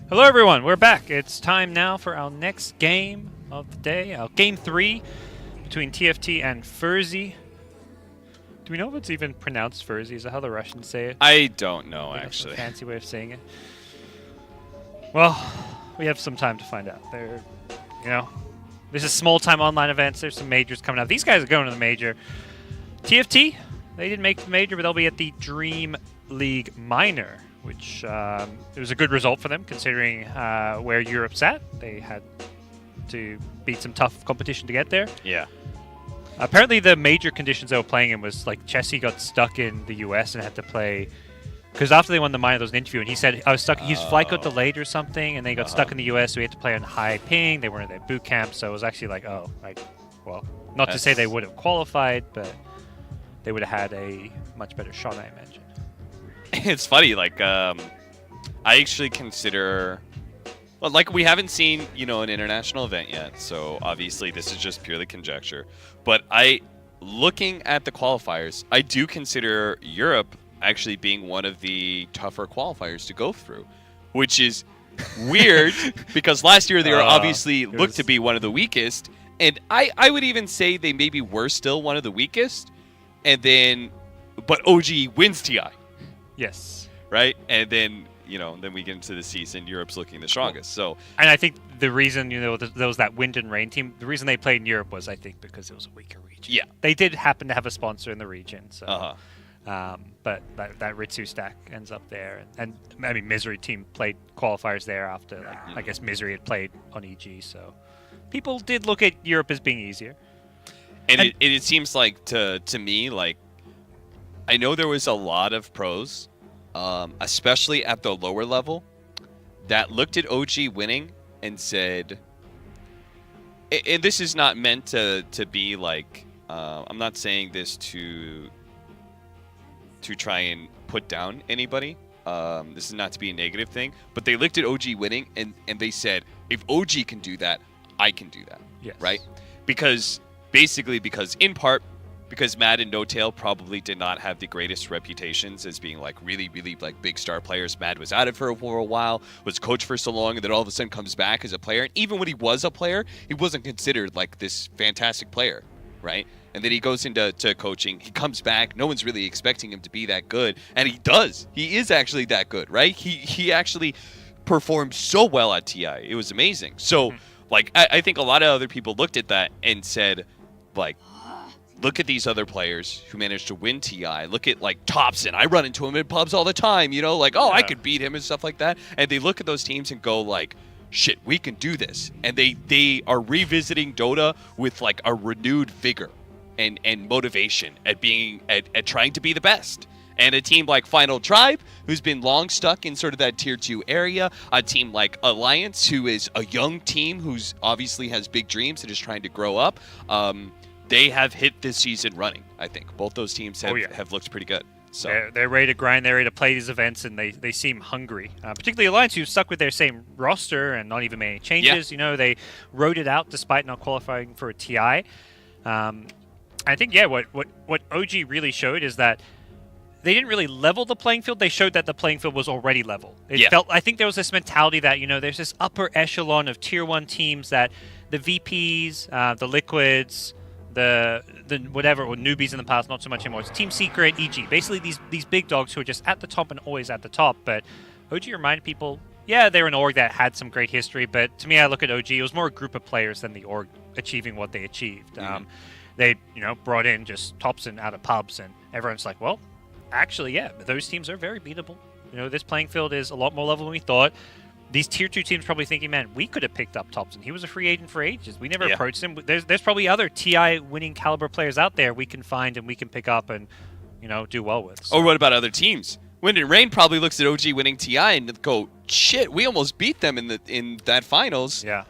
Hello everyone, we're back. It's time now for our next game of the day, our game 3 between TFT and ferzee. Do we know if it's even pronounced ferzee? Is that how the Russians say it? I don't know, That's a actually. fancy way of saying it. Well, we have some time to find out. This is small-time online events. There's some majors coming up. These guys are going to the major. TFT, they didn't make the major, but they'll be at the Dream League Minor, which it was a good result for them considering where Europe's at. They had to beat some tough competition to get there. Yeah. Apparently the major conditions they were playing in was like Chessie got stuck in the US and had to play, because after they won the minor there was an interview and he said I was stuck, his flight got delayed or something and they got stuck in the US, so he had to play on high ping. They weren't in their boot camp, so it was actually like, not to say they would have qualified, but they would have had a much better shot, I imagine. It's funny, like, I actually consider... Well, like, we haven't seen, an international event yet, so obviously this is just purely conjecture. But looking at the qualifiers, I do consider Europe actually being one of the tougher qualifiers to go through, which is weird because last year they were obviously looked to be one of the weakest, and I would even say they maybe were still one of the weakest, but OG wins TI. Yes. Right? And then, then we get into the season, Europe's looking the strongest. So, and I think the reason, there was that wind and rain team, the reason they played in Europe was, I think, because it was a weaker region. Yeah. They did happen to have a sponsor in the region, so. Uh-huh. But that Ritsu stack ends up there. And I mean, Misery team played qualifiers there after, I guess Misery had played on EG, so. People did look at Europe as being easier. And it seems like, to me, like, I know there was a lot of pros, especially at the lower level, that looked at OG winning and said, and this is not meant to be like, I'm not saying this to try and put down anybody. This is not to be a negative thing, but they looked at OG winning and they said, if OG can do that, I can do that. Yes. Right? Because in part, because Mad and No Tail probably did not have the greatest reputations as being like really, really like big star players. Mad was out of it for a while, was coach for so long, and then all of a sudden comes back as a player. And even when he was a player, he wasn't considered like this fantastic player, right? And then he goes into coaching. He comes back. No one's really expecting him to be that good, and he does. He is actually that good, right? He actually performed so well at TI. It was amazing. So, like, I think a lot of other people looked at that and said, like, look at these other players who managed to win TI. Look at, like, Thompson. I run into him in pubs all the time, I could beat him and stuff like that. And they look at those teams and go, like, shit, we can do this. And they are revisiting Dota with, like, a renewed vigor and motivation at trying to be the best. And a team like Final Tribe, who's been long stuck in sort of that tier 2 area, a team like Alliance, who is a young team who's obviously has big dreams and is trying to grow up, they have hit this season running, I think. Both those teams have looked pretty good. So They're ready to grind, they're ready to play these events, and they seem hungry. Particularly Alliance, who's stuck with their same roster and not even made any changes. Yeah. They rode it out despite not qualifying for a TI. I think, what OG really showed is that they didn't really level the playing field. They showed that the playing field was already level. I think there was this mentality that, there's this upper echelon of tier 1 teams that the VPs, the Liquids, the whatever, or newbies in the past, not so much anymore. It's Team Secret, EG. Basically these big dogs who are just at the top and always at the top. But OG reminded people, they're an org that had some great history, but to me, I look at OG, it was more a group of players than the org achieving what they achieved. They, brought in just Thompson out of pubs, and everyone's like, well, actually, those teams are very beatable. This playing field is a lot more level than we thought. These tier 2 teams probably thinking, man, we could have picked up Thompson. He was a free agent for ages. We never approached him. There's probably other TI winning caliber players out there we can find and we can pick up and, do well with. So. Or what about other teams? Wind and Rain probably looks at OG winning TI and go, shit, we almost beat them in that finals. Yeah.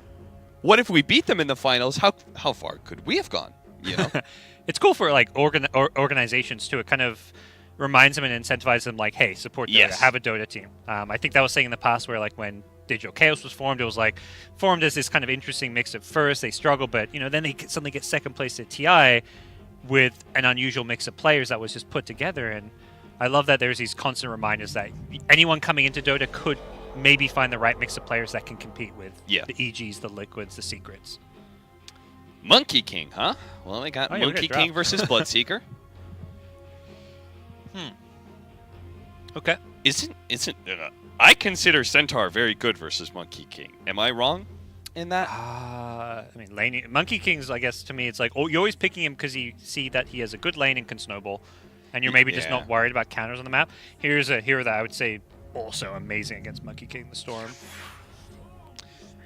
What if we beat them in the finals? How far could we have gone? It's cool for like organizations too. It kind of reminds them and incentivizes them, like, hey, support Dota, have a Dota team. I think that was saying in the past where, like, when Digital Chaos was formed, it was like formed as this kind of interesting mix at first. They struggle, but then they suddenly get second place at TI with an unusual mix of players that was just put together. And I love that there's these constant reminders that anyone coming into Dota could maybe find the right mix of players that can compete with Yeah. the EGs, the Liquids, the Secrets. Monkey King, huh? Well, I got Oh, yeah, we Monkey got King draft. versus Bloodseeker. Okay. I consider Centaur very good versus Monkey King. Am I wrong in that? I mean, laning Monkey King's, I guess, to me, it's like, oh, you're always picking him because you see that he has a good lane and can snowball, and you're maybe just Yeah. not worried about counters on the map. Here's a hero that I would say also amazing against Monkey King the Storm.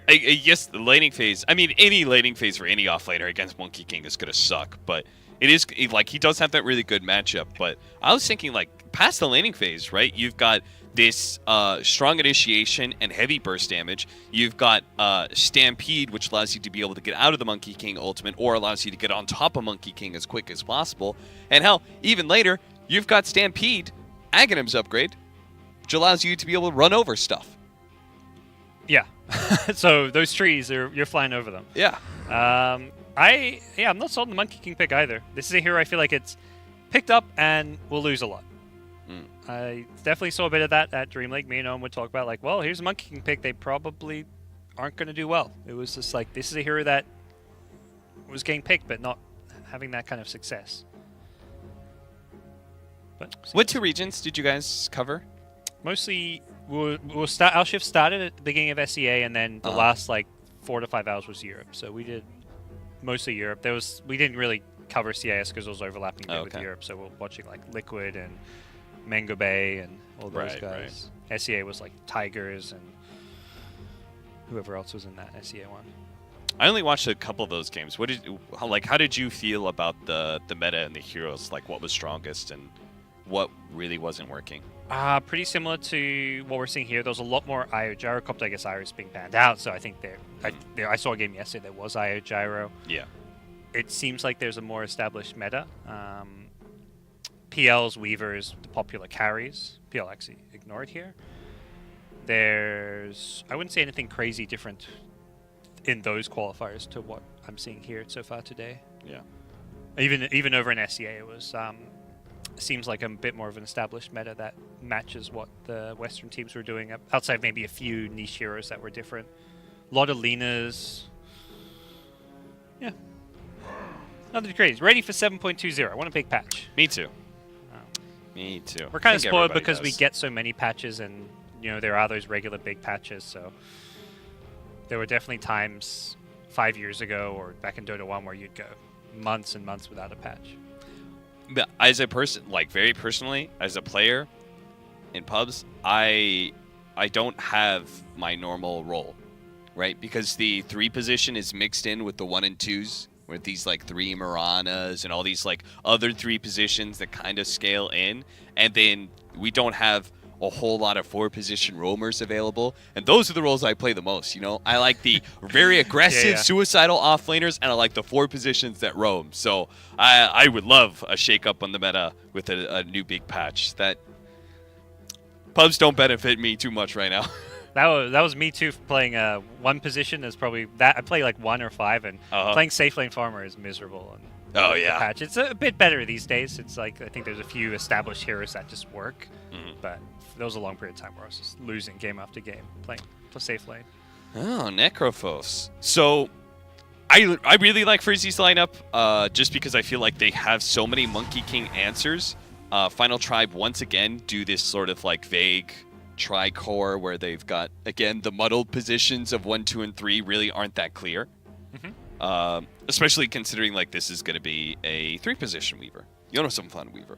Yes, the laning phase. I mean, any laning phase for any offlaner against Monkey King is going to suck, but like, he does have that really good matchup. But I was thinking, like, past the laning phase, right? You've got this strong initiation and heavy burst damage. You've got Stampede, which allows you to be able to get out of the Monkey King ultimate or allows you to get on top of Monkey King as quick as possible. And hell, even later, you've got Stampede, Aghanim's upgrade, which allows you to be able to run over stuff. Yeah. So those trees, you're flying over them. Yeah. I'm not sold on the Monkey King pick either. This is a hero I feel like it's picked up and will lose a lot. I definitely saw a bit of that at Dream League. Me and Owen would talk about, like, well, here's a Monkey King pick. They probably aren't going to do well. It was just like, this is a hero that was getting picked, but not having that kind of success. But What 2 regions did you guys cover? mostly, our shift started at the beginning of SEA, and then the last, like, 4 to 5 hours was Europe. So we did mostly Europe. We didn't really cover CIS because it was overlapping a bit with Europe. So we're watching, like, Liquid and Mango Bay and all those guys. SEA was like Tigers and whoever else was in that SEA one. I only watched a couple of those games. How did you feel about the meta and the heroes? Like, what was strongest and what really wasn't working? Pretty similar to what we're seeing here. There was a lot more IO Gyrocopter. I guess Iris being banned out, so I think I saw a game yesterday. There was IO Gyro. Yeah. It seems like there's a more established meta. PLs, Weavers, the popular carries. PL actually ignored here. I wouldn't say anything crazy different in those qualifiers to what I'm seeing here so far today. Yeah. Even over in SEA, it was seems like a bit more of an established meta that matches what the Western teams were doing, outside maybe a few niche heroes that were different. A lot of Lenas. Yeah. Nothing crazy. Ready for 7.20. I want a big patch. Me too. Me too. We're kind of spoiled because we get so many patches, and there are those regular big patches. So there were definitely times 5 years ago or back in Dota 1 where you'd go months and months without a patch. But as a person, like, very personally, as a player in pubs, I don't have my normal role, right? Because the 3 position is mixed in with the 1 and 2s. With these, like, 3 Miranas and all these, like, other 3 positions that kind of scale in. And then we don't have a whole lot of 4-position roamers available. And those are the roles I play the most, I like the very aggressive, suicidal offlaners, and I like the 4 positions that roam. So I would love a shake-up on the meta with a new big patch. That pubs don't benefit me too much right now. That was me too, playing 1 position is probably that. I play like 1 or 5, and playing safe lane farmer is miserable. And the patch. It's a bit better these days. It's like, I think there's a few established heroes that just work, but there was a long period of time where I was just losing game after game playing safe lane. Oh, Necrophos. So I really like Ferzee's lineup just because I feel like they have so many Monkey King answers. Final Tribe once again do this sort of like vague tri-core where they've got, again, the muddled positions of 1, 2, and 3 really aren't that clear. Especially considering, like, this is going to be a 3-position Weaver. Some fun Weaver,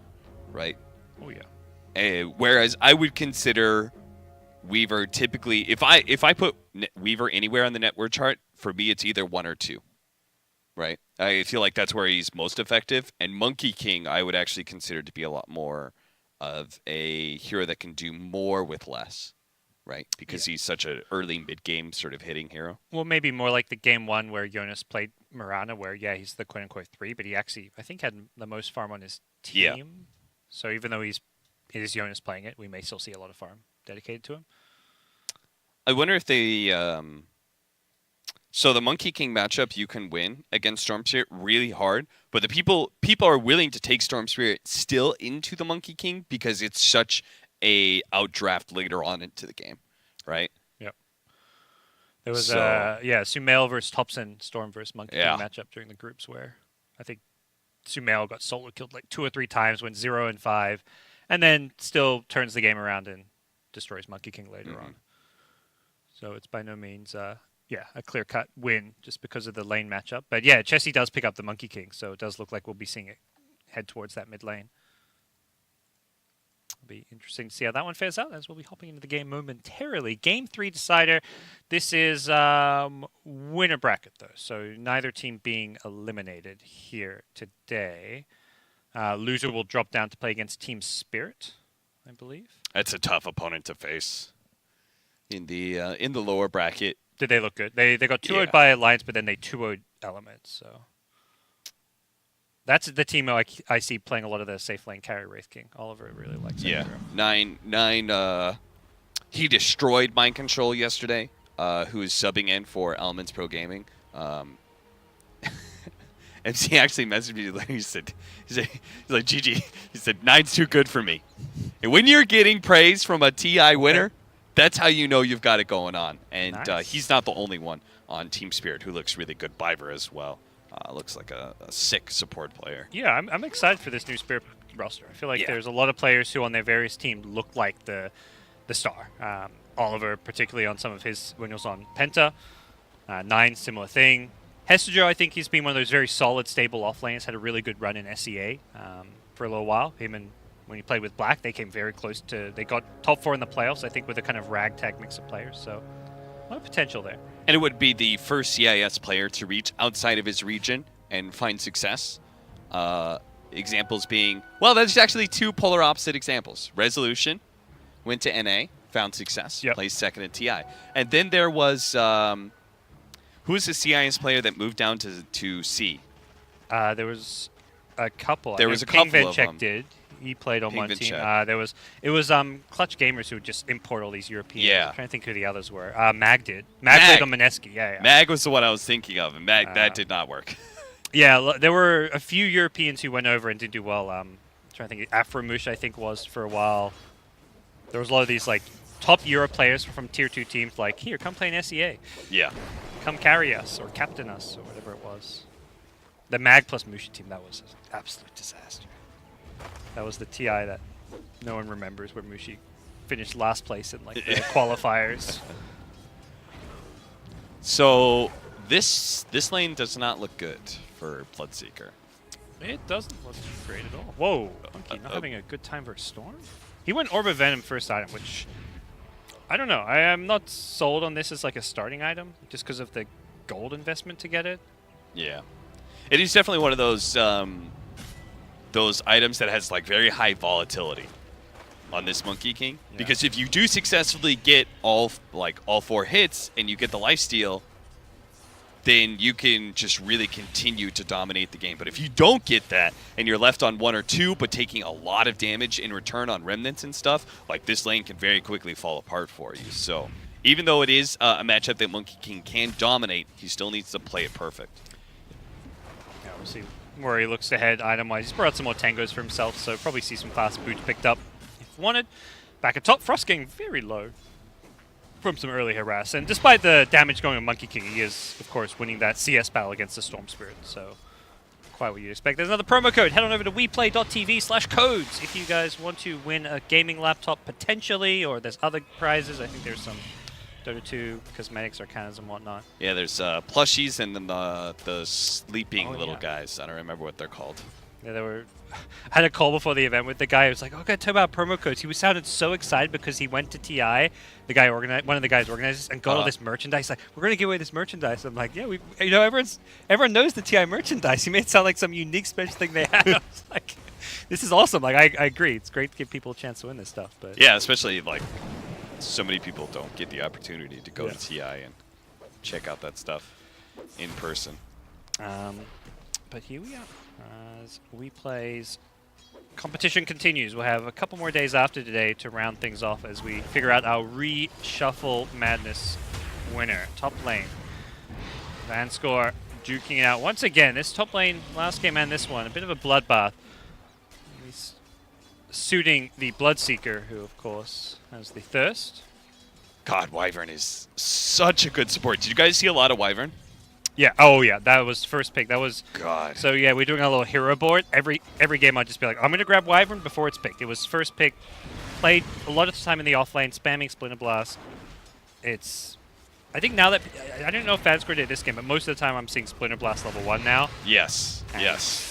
right? Oh, yeah. Whereas I would consider Weaver typically, if I put Weaver anywhere on the network chart, for me it's either 1 or 2, right? I feel like that's where he's most effective. And Monkey King I would actually consider to be a lot more of a hero that can do more with less, right? Because he's such an early mid-game sort of hitting hero. Well, maybe more like the game 1 where Jonas played Mirana, where, he's the quote-unquote 3, but he actually, I think, had the most farm on his team. Yeah. So even though it is Jonas playing it, we may still see a lot of farm dedicated to him. I wonder if they... So the Monkey King matchup you can win against Storm Spirit really hard, but the people are willing to take Storm Spirit still into the Monkey King because it's such a outdraft later on into the game, right? Yep. There was So- Sumail versus Thompson, Storm versus Monkey Yeah. King matchup during the groups where I think Sumail got solo killed like 2 or 3 times, went 0-5, and then still turns the game around and destroys Monkey King later on. So it's by no means a clear-cut win just because of the lane matchup. But yeah, Chessie does pick up the Monkey King, so it does look like we'll be seeing it head towards that mid lane. It'll be interesting to see how that one fares out as we'll be hopping into the game momentarily. Game 3 decider. This is winner bracket, though, so neither team being eliminated here today. Loser will drop down to play against Team Spirit, I believe. That's a tough opponent to face in the lower bracket. Did they look good? They got 2-0'd by Alliance, but then they 2-0'd Elements, so... That's the team I see playing a lot of the safe lane carry Wraith King. Oliver really likes it. Yeah, 9. He destroyed Mind Control yesterday. Who is subbing in for Elements Pro Gaming. MC actually messaged me later. He's like, GG. He said 9's too good for me. And when you're getting praise from a TI winner, that's how you know you've got it going on. And Nice. He's not the only one on Team Spirit who looks really good. Biver as well. Looks like a sick support player. Yeah, I'm excited for this new Spirit roster. I feel like there's a lot of players who on their various teams look like the star. Oliver, particularly on some of his when he was on Penta. 9, similar thing. Hestager, I think he's been one of those very solid, stable offlanes. Had a really good run in SEA for a little while. Him and when he played with Black, they came very close to... They got top 4 in the playoffs, I think, with a kind of ragtag mix of players. So, a lot of potential there. And it would be the first CIS player to reach outside of his region and find success. Examples being... Well, there's actually 2 polar opposite examples. Resolution went to NA, found success, placed second at TI. And then there was... who was the CIS player that moved down to C? There was a couple. There was a couple of them. did. He played on Ping one team. Vinchek. It was Clutch Gamers who would just import all these Europeans. Yeah. I'm trying to think who the others were. Mag did. Mag played on Mineski. Yeah. Mag was the one I was thinking of, and that did not work. Yeah, there were a few Europeans who went over and did do well. I'm trying to think. Afromush, I think, was for a while. There was a lot of these like top Europe players from Tier 2 teams like, here, come play in SEA. Yeah. Come carry us or captain us or whatever it was. The Mag plus Musha team, that was an absolute disaster. That was the TI that no one remembers where Mushi finished last place in like the qualifiers. So this lane does not look good for Bloodseeker. It doesn't look great at all. Whoa, Monkey not having a good time versus Storm? He went Orb of Venom first item, which I don't know. I am not sold on this as like a starting item just because of the gold investment to get it. Yeah. It is definitely one of those items that has like very high volatility on this Monkey King. Yeah. Because if you do successfully get all 4 hits and you get the lifesteal, then you can just really continue to dominate the game. But if you don't get that and you're left on 1 or 2 but taking a lot of damage in return on remnants and stuff, like this lane can very quickly fall apart for you. So even though it is a matchup that Monkey King can dominate, he still needs to play it perfect. Yeah, we'll see where he looks ahead item-wise. He's brought out some more tangos for himself, so probably see some fast boots picked up if wanted. Back at top, Frost getting very low from some early harass. And despite the damage going on Monkey King, he is, of course, winning that CS battle against the Storm Spirit. So quite what you'd expect. There's another promo code. Head on over to weplay.tv/codes if you guys want to win a gaming laptop potentially, or there's other prizes. I think there's some Dota 2 cosmetics, arcanas, and whatnot. Yeah, there's plushies and then the sleeping little yeah. guys. I don't remember what they're called. Yeah, there were. I had a call before the event with the guy who was like, "Oh, I got to talk about promo codes." He sounded so excited because he went to TI, the guy one of the guys organized, and got all this merchandise. Like, we're gonna give away this merchandise. I'm like, yeah, everyone knows the TI merchandise. He made it sound like some unique special thing they had. I was like, this is awesome. Like, I agree. It's great to give people a chance to win this stuff. But yeah, especially like so many people don't get the opportunity to go to TI and check out that stuff in person. But here we are. As WePlay's competition continues, we'll have a couple more days after today to round things off as we figure out our Reshuffle Madness winner. Top lane. Vanscore duking it out once again. This top lane, last game and this one, a bit of a bloodbath. He's suiting the Bloodseeker, who of course has the Thirst. God, Wyvern is such a good support. Did you guys see a lot of Wyvern? Yeah. Oh yeah, that was first pick. That was God. So yeah, we're doing a little hero board. Every game I'd just be like, I'm gonna grab Wyvern before it's picked. It was first pick. Played a lot of time in the offlane, spamming Splinter Blast. I think now that I don't know if Fadscore did this game, but most of the time I'm seeing Splinter Blast level 1 now. Yes. Yes.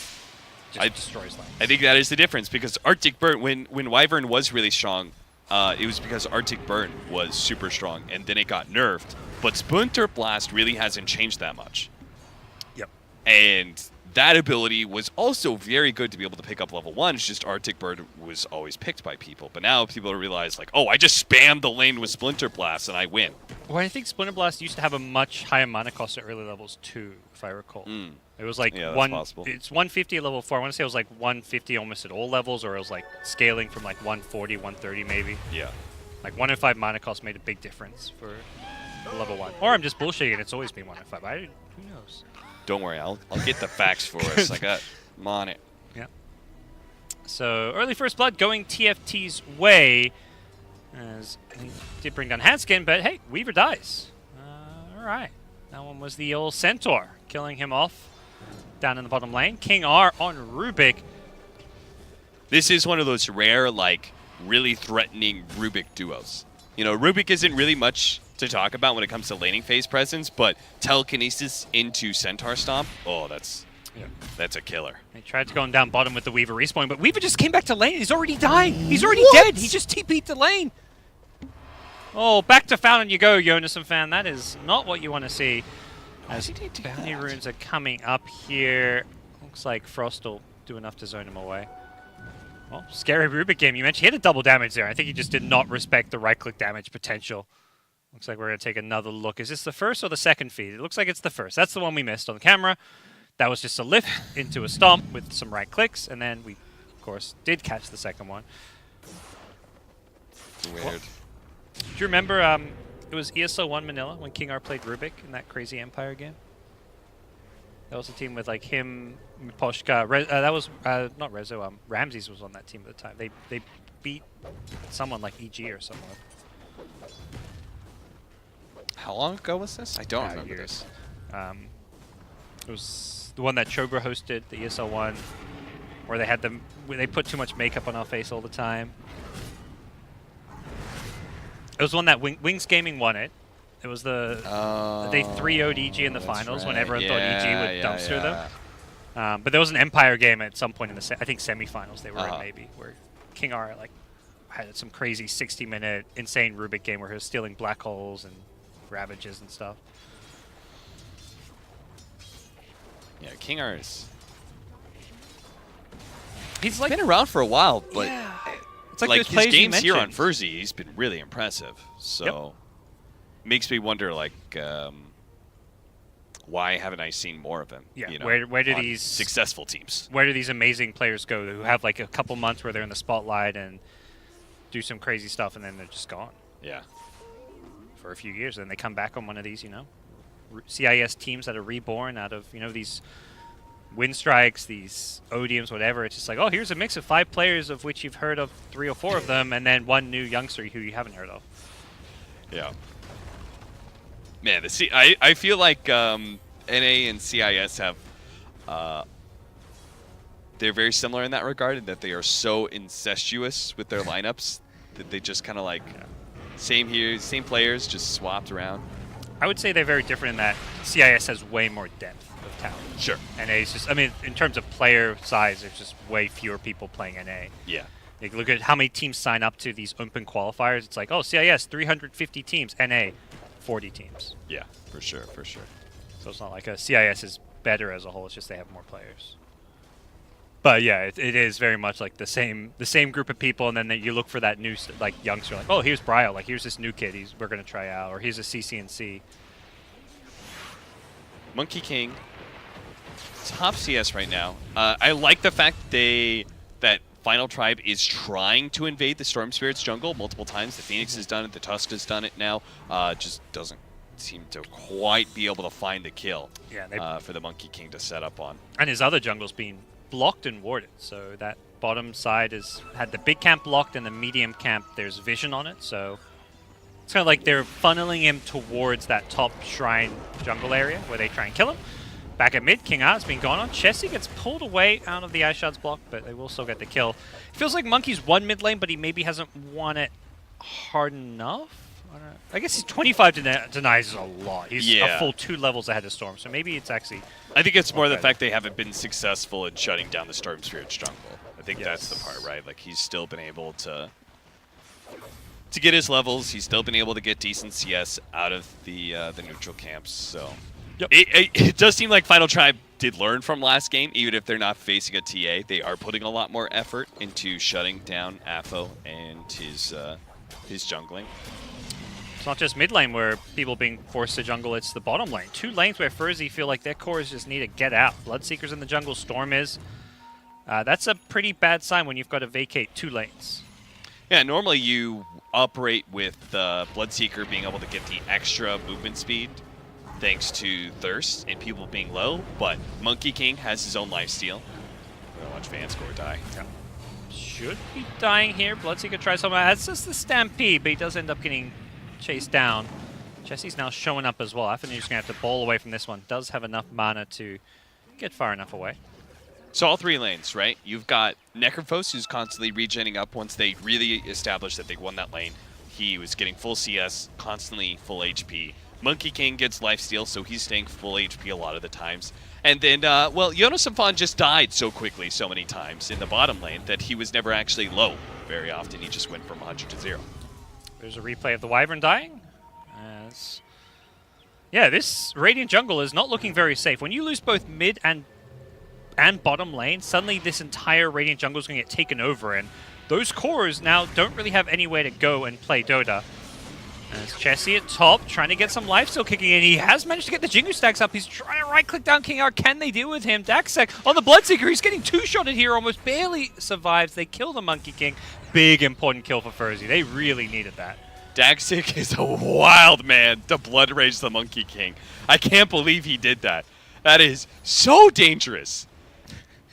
Just destroys lanes. I think that is the difference because Arctic Burn, when Wyvern was really strong, it was because Arctic Burn was super strong, and then it got nerfed. But Splinter Blast really hasn't changed that much. Yep. And that ability was also very good to be able to pick up level 1. It's just Arctic Bird was always picked by people. But now people realize, like, oh, I just spammed the lane with Splinter Blast and I win. Well, I think Splinter Blast used to have a much higher mana cost at early levels too, if I recall. It was like Yeah, one. that's possible. It's 150 at level 4. I want to say it was like 150 almost at all levels, or it was like scaling from like 140, 130 maybe. Yeah. Like 1 in 5 mana cost made a big difference for level 1. Or I'm just bullshitting and it's always been 1 in 5. Who knows? Don't worry, I'll get the facts for us. I'm on it. Yeah. So early first blood going TFT's way, as he did bring down Hanskin, but hey, Weaver dies. All right, that one was the old Centaur killing him off down in the bottom lane. King R on Rubik. This is one of those rare, like, really threatening Rubik duos. You know, Rubik isn't really much to talk about when it comes to laning phase presence, but telekinesis into Centaur Stomp, oh, that's a killer. They tried to go down bottom with the Weaver respawn, but Weaver just came back to lane. He's already dying. He's already dead. He just TP'd to lane. Oh, back to Fountain you go, Jonasson fan. That is not what you want to see. As bounty runes are coming up here. Looks like Frost will do enough to zone him away. Well, scary Rubik game. You mentioned he had a double damage there. I think he just did not respect the right-click damage potential. Looks like we're going to take another look. Is this the first or the second feed? It looks like it's the first. That's the one we missed on the camera. That was just a lift into a stomp with some right clicks, and then we, of course, did catch the second one. Weird. Well, do you remember it was ESL 1 Manila when King R played Rubik in that crazy Empire game? That was a team with like him, Poshka. That was not Rezo. Ramses was on that team at the time. They beat someone like EG or someone. How long ago was this? I don't remember this. It was the one that Chogra hosted, the ESL 1, where they had them. They put too much makeup on our face all the time. It was one that Wings Gaming won it. It was the they 3-0'd EG in the finals when everyone thought EG would dumpster them. But there was an Empire game at some point in the I think semifinals they were in maybe, where King R like had some crazy 60-minute insane Rubik game where he was stealing black holes and ravages and stuff. Yeah, King R is. He's like been around for a while, but it's like his games here on ferzee, he's been really impressive. So makes me wonder, like, why haven't I seen more of him? Yeah, you know, where do on these successful teams? Where do these amazing players go who have like a couple months where they're in the spotlight and do some crazy stuff, and then they're just gone? Yeah. For a few years, and they come back on one of these, you know, CIS teams that are reborn out of, you know, these win strikes, these odiums, whatever. It's just like, oh, here's a mix of 5 players of which you've heard of 3 or 4 of them, and then 1 new youngster who you haven't heard of. Yeah. Man, I feel like NA and CIS have they're very similar in that regard, in that they are so incestuous with their lineups that they just kind of like same here, same players, just swapped around. I would say they're very different in that CIS has way more depth of talent. Sure. NA is just, I mean, in terms of player size, there's just way fewer people playing NA. Yeah. Like, look at how many teams sign up to these open qualifiers. It's like, oh, CIS, 350 teams. NA, 40 teams. Yeah, for sure, for sure. So it's not like a CIS is better as a whole. It's just they have more players. But yeah, it is very much like the same group of people, and then you look for that new like youngster. Like, oh, here's Bryo. Like, here's this new kid. We're gonna try out. Or here's a CCNC. Monkey King, top CS right now. I like the fact that Final Tribe is trying to invade the Storm Spirits jungle multiple times. The Phoenix has done it. The Tusk has done it now. Just doesn't seem to quite be able to find the kill for the Monkey King to set up on. And his other jungle's been blocked and warded. So that bottom side had the big camp blocked, and the medium camp, there's vision on it. So It's kind of like they're funneling him towards that top shrine jungle area where they try and kill him. Back at mid, King Art's been gone on. Chessie gets pulled away out of the Ice Shard's block, but they will still get the kill. It feels like Monkey's won mid lane, but he maybe hasn't won it hard enough. I guess he's 25 denies is a lot. He's a full 2 levels ahead of Storm, so maybe it's actually... I think it's more the fact they haven't been successful in shutting down the Storm Spirit's jungle. I think that's the part, right? Like, he's still been able to get his levels. He's still been able to get decent CS out of the neutral camps, so... Yep. It does seem like Final Tribe did learn from last game, even if they're not facing a TA. They are putting a lot more effort into shutting down Afo and his jungling. It's not just mid lane where people being forced to jungle, it's the bottom lane. 2 lanes where ferzee feel like their cores just need to get out. Bloodseeker's in the jungle, Storm is. That's a pretty bad sign when you've got to vacate 2 lanes. Yeah, normally you operate with Bloodseeker being able to get the extra movement speed thanks to Thirst and people being low, but Monkey King has his own lifesteal. We're gonna watch Vanscore die. Yeah. Should be dying here. Bloodseeker tries something. That's just the Stampede, but he does end up getting chased down. Chessie's now showing up as well. I think he's going to have to bowl away from this one. Does have enough mana to get far enough away. So all 3 lanes, right? You've got Necrophos, who's constantly regenning up once they really establish that they won that lane. He was getting full CS, constantly full HP. Monkey King gets lifesteal, so he's staying full HP a lot of the times. And then, well, Jonas Samfon just died so quickly so many times in the bottom lane that he was never actually low very often. He just went from 100 to 0. There's a replay of the Wyvern dying. Yeah, this Radiant jungle is not looking very safe. When you lose both mid and bottom lane, suddenly this entire Radiant jungle is going to get taken over, and those cores now don't really have anywhere to go and play Dota. As Chessie at top, trying to get some lifesteal kicking in. He has managed to get the Jingu stacks up. He's trying to right-click down King Art. Can they deal with him? Daxek on the Bloodseeker. He's getting 2-shotted here. Almost barely survives. They kill the Monkey King. Big, important kill for ferzee. They really needed that. Daxik is a wild man to Blood Rage the Monkey King. I can't believe he did that. That is so dangerous.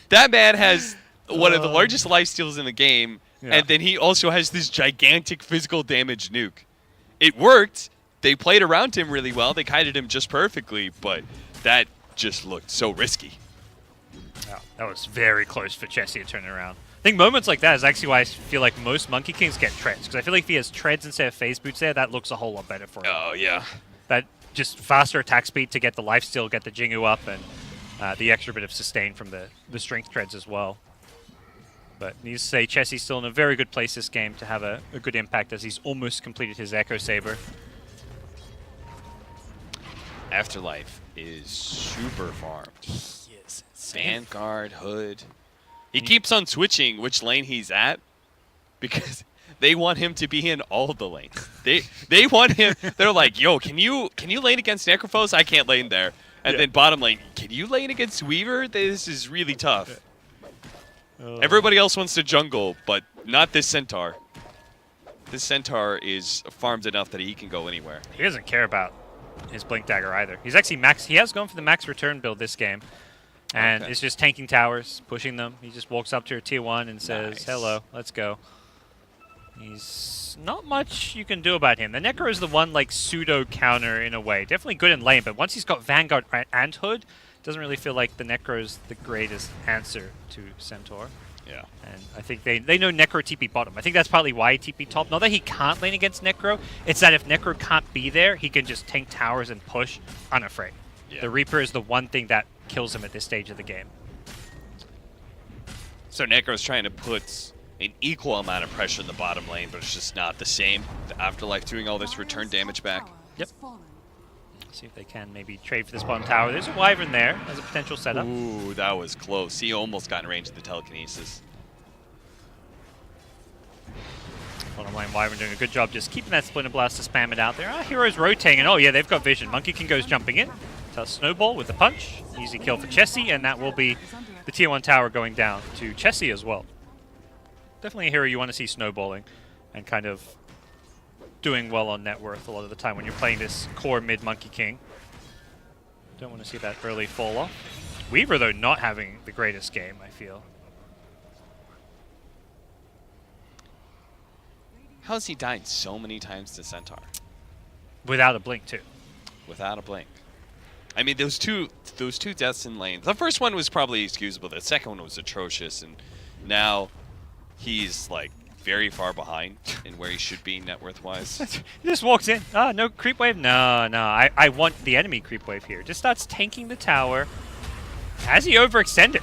That man has one of the largest lifesteals in the game, and then he also has this gigantic physical damage nuke. It worked. They played around him really well. They kited him just perfectly, but that just looked so risky. Yeah, that was very close for Chessie to turn it around. I think moments like that is actually why I feel like most Monkey Kings get treads, because I feel like if he has treads instead of phase boots there, that looks a whole lot better for him. Oh, yeah. That just faster attack speed to get the lifesteal, get the Jingu up, and the extra bit of sustain from the strength treads as well. But needless to say, Chessie's still in a very good place this game to have a good impact as he's almost completed his Echo Saber. Afterlife is super farmed. Yes. Vanguard, Hood. He keeps on switching which lane he's at because they want him to be in all the lanes. They want him. They're like, yo, can you lane against Necrophos? I can't lane there. And then bottom lane, can you lane against Weaver? This is really tough. Everybody else wants to jungle, but not this Centaur. This Centaur is farmed enough that he can go anywhere. He doesn't care about his Blink Dagger either. He's actually max. He has gone for the max return build this game. And it's just tanking towers, pushing them. He just walks up to a tier 1 and says, hello, let's go. He's not much you can do about him. The Necro is the one like pseudo counter in a way. Definitely good in lane, but once he's got Vanguard and Hood, it doesn't really feel like the Necro is the greatest answer to Centaur. Yeah. And I think they know Necro TP bottom. I think that's probably why he TP top. Not that he can't lane against Necro, it's that if Necro can't be there, he can just tank towers and push unafraid. Yeah. The Reaper is the one thing that kills him at this stage of the game. So Necro's trying to put an equal amount of pressure in the bottom lane, but it's just not the same. The Afterlife doing all this return damage back. Yep. See if they can maybe trade for this bottom tower. There's a Wyvern there as a potential setup. Ooh, that was close. He almost got in range of the telekinesis. Bottom lane Wyvern doing a good job just keeping that Splinter Blast to spam it out there. Our heroes rotating, and oh yeah, they've got vision. Monkey King goes jumping in. Snowball with the punch. Easy kill for Chessie, and that will be the tier 1 tower going down to Chessie as well. Definitely a hero you want to see snowballing and kind of doing well on net worth a lot of the time when you're playing this core mid Monkey King. Don't want to see that early fall off. Weaver, though, not having the greatest game, I feel. How has he died so many times to Centaur? Without a blink, too. Without a blink. I mean, those two deaths in lanes. The first one was probably excusable. The second one was atrocious, and now he's like very far behind in where he should be net worth wise. He just walks in. Ah, no creep wave. No. I want the enemy creep wave here. Just starts tanking the tower. Has he overextended?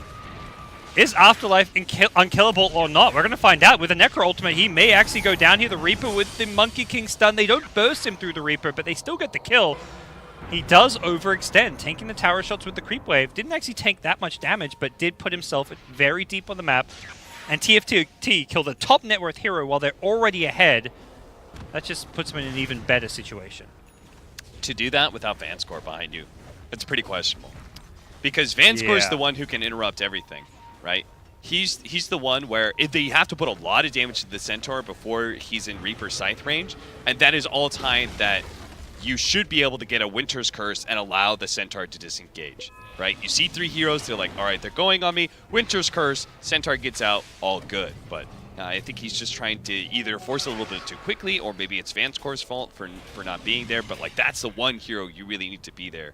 Is Afterlife unkillable or not? We're going to find out. With a Necro ultimate, he may actually go down here. The Reaper with the Monkey King stun. They don't burst him through the Reaper, but they still get the kill. He does overextend, tanking the tower shots with the creep wave. Didn't actually take that much damage, but did put himself very deep on the map. And TFT killed a top net worth hero while they're already ahead. That just puts them in an even better situation. To do that without Vanscore behind you, it's pretty questionable. Because Vanscore is the one who can interrupt everything, right? He's the one where they have to put a lot of damage to the Centaur before he's in Reaper Scythe range, and that is all time that you should be able to get a Winter's Curse and allow the Centaur to disengage, right? You see 3 heroes, they're like, all right, they're going on me, Winter's Curse, Centaur gets out, all good. But I think he's just trying to either force it a little bit too quickly, or maybe it's Vanscore's fault for not being there, but like that's the one hero you really need to be there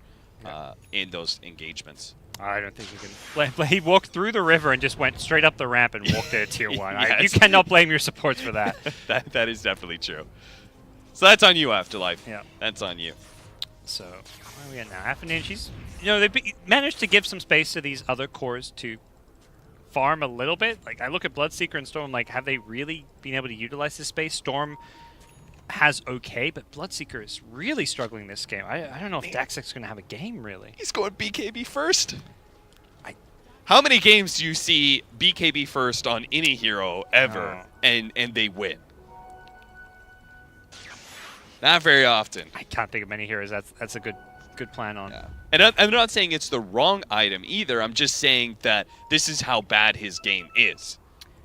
in those engagements. I don't think you can. He walked through the river and just went straight up the ramp and walked to Tier 1. Yes. You cannot blame your supports for that. That is definitely true. So that's on you, Afterlife. Yeah. That's on you. So, where are we at now? Afternoon, they managed to give some space to these other cores to farm a little bit. Like, I look at Bloodseeker and Storm, like, have they really been able to utilize this space? Storm has okay, but Bloodseeker is really struggling this game. I don't know if Daxek's going to have a game, really. He's going BKB first. How many games do you see BKB first on any hero ever, and they win? Not very often. I can't think of many heroes that's a good plan on. Yeah. And I'm not saying it's the wrong item either. I'm just saying that this is how bad his game is.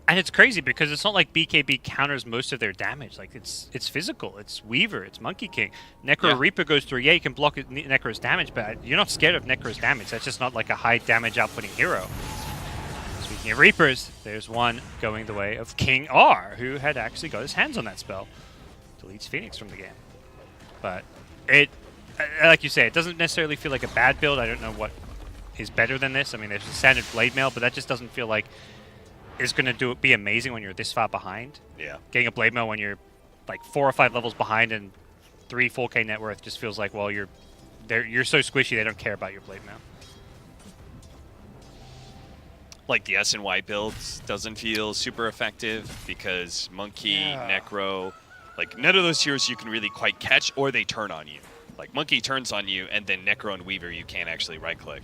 And it's crazy because it's not like BKB counters most of their damage. Like, it's physical. It's Weaver. It's Monkey King. Necro Reaper goes through. Yeah, you can block Necro's damage, but you're not scared of Necro's damage. That's just not like a high damage outputting hero. Speaking of Reapers, there's one going the way of King R, who had actually got his hands on that spell. Deletes Phoenix from the game. But like you say, it doesn't necessarily feel like a bad build. I don't know what is better than this. I mean, there's a standard Blade Mail, but that just doesn't feel like is going to be amazing when you're this far behind. Yeah. Getting a Blade Mail when you're like 4 or 5 levels behind and 4K net worth just feels like, well, you're so squishy they don't care about your Blade Mail. Like the SNY builds doesn't feel super effective because Monkey, Necro, like none of those heroes you can really quite catch, or they turn on you. Like Monkey turns on you, and then Necro and Weaver you can't actually right click.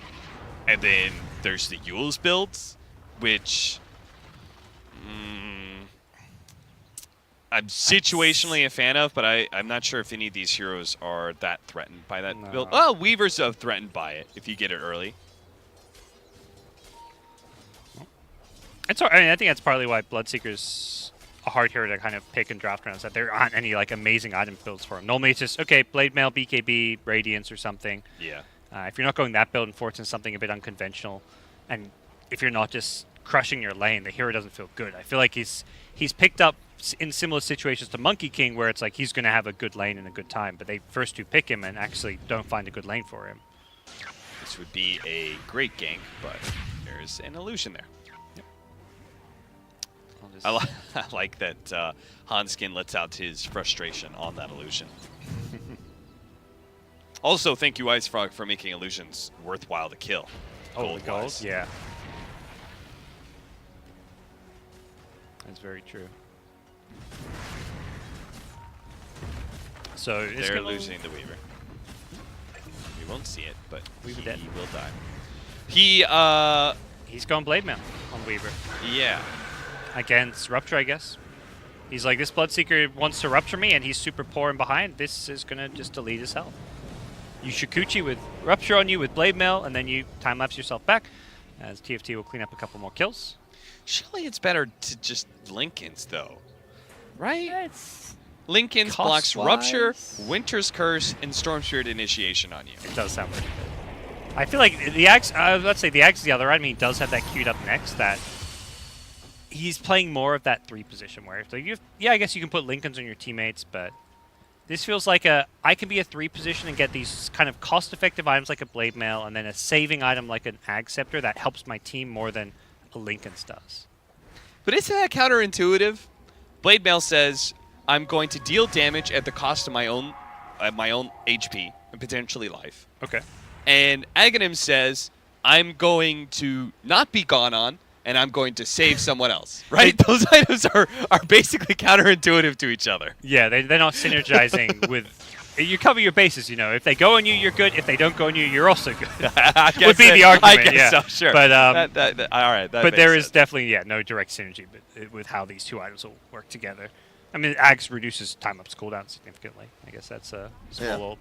And then there's the Yule's builds, which I'm situationally a fan of, but I'm not sure if any of these heroes are that threatened by that build. Oh, Weaver's threatened by it if you get it early. I think that's partly why Bloodseeker's a hard hero to kind of pick and draft around. Is that there aren't any like amazing item builds for him. Normally it's just, okay, Blade Mail, BKB, Radiance or something. Yeah. If you're not going that build and forcing something a bit unconventional, and if you're not just crushing your lane, the hero doesn't feel good. I feel like he's picked up in similar situations to Monkey King, where it's like he's going to have a good lane and a good time, but they first do pick him and actually don't find a good lane for him. This would be a great gank, but there's an illusion there. I like that Hanskin lets out his frustration on that illusion. Also, thank you, Ice Frog, for making illusions worthwhile to kill. Oh, the gold? Yeah. That's very true. So they're losing the Weaver. We won't see it, but Weaver he will die. He's going Blade Mail on Weaver. Yeah. Against Rupture, I guess. He's like, this Bloodseeker wants to Rupture me, and he's super poor and behind. This is going to just delete his health. You Shikuchi with Rupture on you with Blade Mail, and then you time-lapse yourself back, as TFT will clean up a couple more kills. Surely it's better to just Linken's, though. Right? Yeah, Linken's blocks Rupture, Winter's Curse, and Storm Spirit Initiation on you. It does sound pretty good. I feel like the Axe, I was about to say, the Axe is the other item. He does have that queued up next, that he's playing more of that 3 position where, it's like, yeah, I guess you can put Lincolns on your teammates, but This feels like I can be a 3 position and get these kind of cost-effective items like a Blade Mail, and then a saving item like an Ag Scepter that helps my team more than a Linken's does. But isn't that counterintuitive? Blade Mail says, I'm going to deal damage at the cost of my own HP and potentially life. Okay. And Aghanim says, I'm going to not be gone on, and I'm going to save someone else. Right? Those items are basically counterintuitive to each other. Yeah, they're not synergizing with... You cover your bases, you know. If they go on you, you're good. If they don't go on you, you're also good. Would be the argument, I guess so, sure. But, all right, but there is definitely, no direct synergy with how these two items will work together. I mean, Ags reduces time-ups cooldown significantly. I guess that's a small little...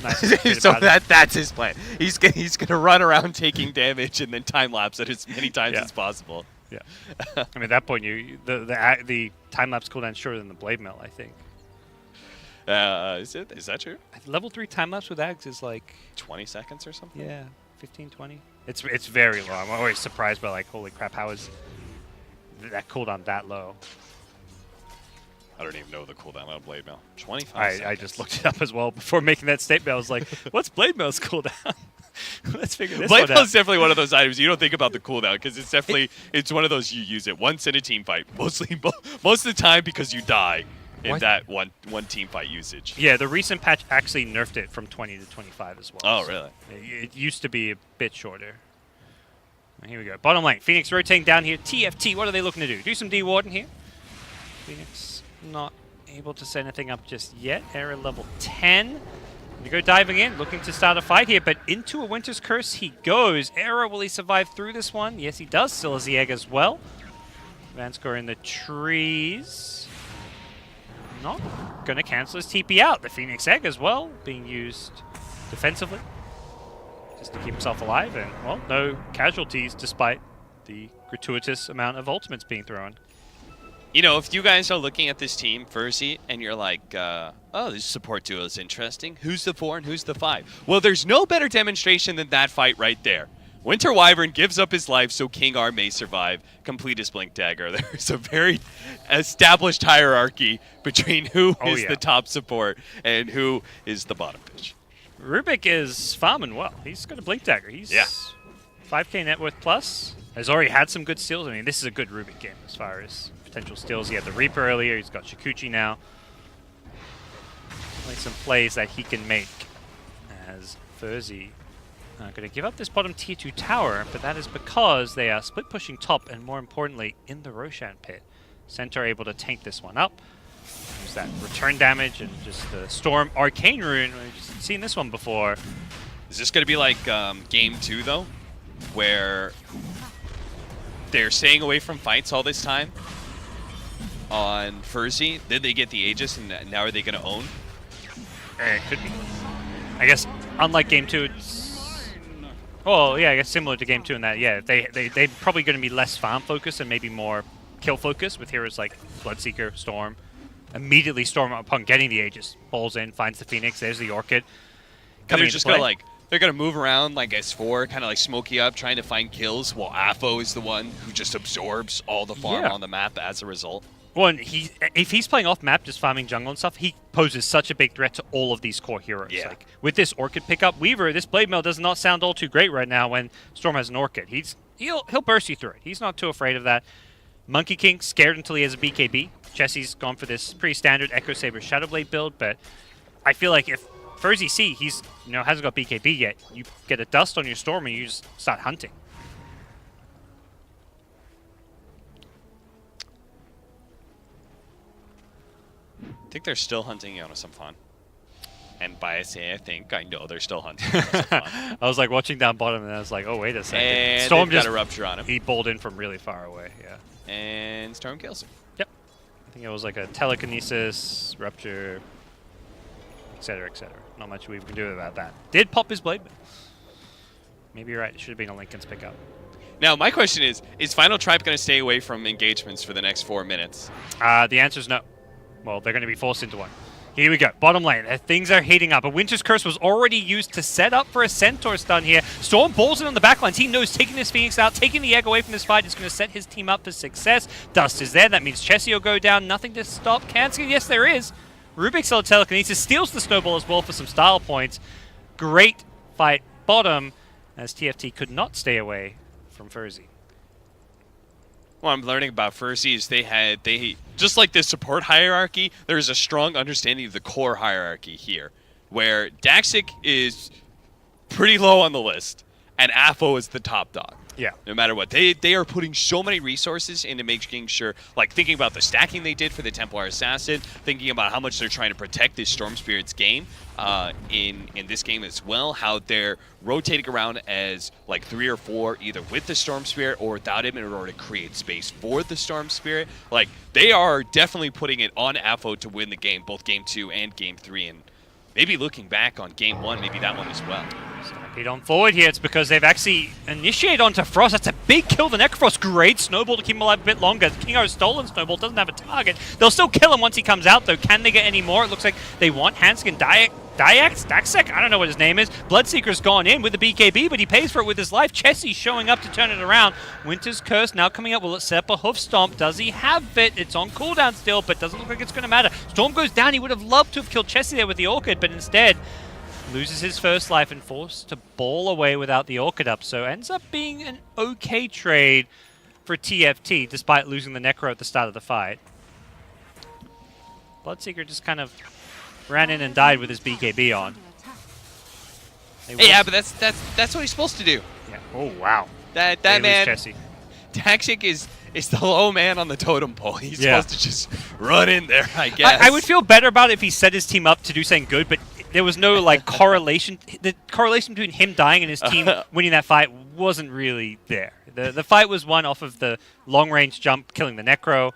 Nice so that's his plan. He's gonna run around taking damage and then time-lapse it as many times as possible. Yeah. I mean, at that point, the time-lapse cooldown is shorter than the Blade Mail, I think. Is that true? Level 3 time-lapse with Ags is like 20 seconds or something? Yeah, 15, 20. It's very low. I'm always surprised by, like, holy crap, how is that cooldown that low? I don't even know the cooldown on Blade Mail. 25 seconds. I just looked it up as well before making that statement. I was like, what's Blade Mail's cooldown? Let's figure this Blade one out. Mail is definitely one of those items you don't think about the cooldown because it's definitely it's one of those you use it once in a team fight. Most of the time because you die in that one team fight usage. Yeah, the recent patch actually nerfed it from 20 to 25 as well. Oh, so really? It used to be a bit shorter. Here we go. Bottom lane. Phoenix rotating down here. TFT, what are they looking to do? Do some D-Warden here. Phoenix not able to set anything up just yet. Error level 10. You go diving in, looking to start a fight here, but into a Winter's Curse he goes. Error, will he survive through this one? Yes, he does. Still has the egg as well. Vanskor in the trees. Not going to cancel his TP out. The Phoenix egg as well, being used defensively. Just to keep himself alive, and, well, no casualties despite the gratuitous amount of ultimates being thrown. You know, if you guys are looking at this team, ferzee, and you're like, oh, this support duo is interesting. Who's the 4 and who's the 5? Well, there's no better demonstration than that fight right there. Winter Wyvern gives up his life so King R may survive, complete his Blink Dagger. There's a very established hierarchy between who is the top support and who is the bottom pitch. Rubik is farming well. He's got a Blink Dagger. He's 5k net worth plus. Has already had some good steals. I mean, this is a good Rubik game as far as potential steals. He had the Reaper earlier. He's got Shikuchi now. Like some plays that he can make as ferzee. Going to give up this bottom tier 2 tower, but that is because they are split pushing top and more importantly in the Roshan pit. Centaur able to tank this one up. Use that return damage and just the Storm Arcane Rune. We've seen this one before. Is this going to be like game 2 though? Where they're staying away from fights all this time on ferzee, then they get the Aegis, and now are they going to own? It could be. I guess, unlike Game 2, it's... Well, yeah, I guess similar to Game 2 in that, yeah, they're probably going to be less farm-focused and maybe more kill-focused with heroes like Bloodseeker, Storm. Immediately Storm, upon getting the Aegis, bowls in, finds the Phoenix, there's the Orchid. They're just going to, like, they're going to move around like S4, kind of like smoky up, trying to find kills, while Afo is the one who just absorbs all the farm on the map as a result. Well, if he's playing off map, just farming jungle and stuff, he poses such a big threat to all of these core heroes. Yeah. Like, with this Orchid pickup, Weaver, this Blade Mail does not sound all too great right now when Storm has an Orchid. He'll burst you through it. He's not too afraid of that. Monkey King scared until he has a BKB. Jesse's gone for this pretty standard Echo Saber Shadowblade build, but I feel like if ferzee C, he's hasn't got BKB yet, you get a dust on your Storm and you just start hunting. I think they're still hunting Yona some fun. And by I say I think, I know they're still hunting Yona some fun. I was like watching down bottom and I was like, oh, wait a second. And Storm got a Rupture on him. He bowled in from really far away, yeah. And Storm kills him. Yep. I think it was like a Telekinesis, Rupture, etc., etc. Not much we can do about that. Did pop his Blade Mail. Maybe you're right. It should have been a Linken's pickup. Now, my question is Final Tribe going to stay away from engagements for the next 4 minutes? The answer is no. Well, they're going to be forced into one. Here we go. Bottom lane. Things are heating up. A Winter's Curse was already used to set up for a Centaur stun here. Storm balls in on the backlines. He knows taking this Phoenix out, taking the egg away from this fight is going to set his team up for success. Dust is there. That means Chessie will go down. Nothing to stop Kansky. Yes, there is. Rubik Telekinesis steals the snowball as well for some style points. Great fight bottom, as TFT could not stay away from ferzee. What I'm learning about ferzee is they just like the support hierarchy, there's a strong understanding of the core hierarchy here, where Daxic is pretty low on the list, and Afo is the top dog. Yeah. No matter what. They are putting so many resources into making sure, like thinking about the stacking they did for the Templar Assassin, thinking about how much they're trying to protect this Storm Spirit's game in this game as well, how they're rotating around as like 3 or 4 either with the Storm Spirit or without him in order to create space for the Storm Spirit. Like, they are definitely putting it on Afo to win the game, both Game 2 and Game 3, and maybe looking back on Game 1, maybe that one as well. Stampede on forward here. It's because they've actually initiated onto Frost. That's a big kill. The Necrofrost, great snowball to keep him alive a bit longer. Kingo's stolen snowball, doesn't have a target. They'll still kill him once he comes out, though. Can they get any more? It looks like they want Hanskin. Daxek? I don't know what his name is. Bloodseeker's gone in with the BKB, but he pays for it with his life. Chessie's showing up to turn it around. Winter's Curse now coming up. Will it set up a hoof stomp? Does he have it? It's on cooldown still, but doesn't look like it's going to matter. Storm goes down. He would have loved to have killed Chessie there with the Orchid, but instead loses his first life and forced to ball away without the Orchid up. So ends up being an okay trade for TFT, despite losing the Necro at the start of the fight. Bloodseeker just kind of ran in and died with his BKB on. Yeah, but that's what he's supposed to do. Yeah. Oh wow. That man, Daxic is the low man on the totem pole. He's supposed to just run in there, I guess. I would feel better about it if he set his team up to do something good, but there was no like correlation. The correlation between him dying and his team winning that fight wasn't really there. The fight was won off of the long range jump killing the Necro,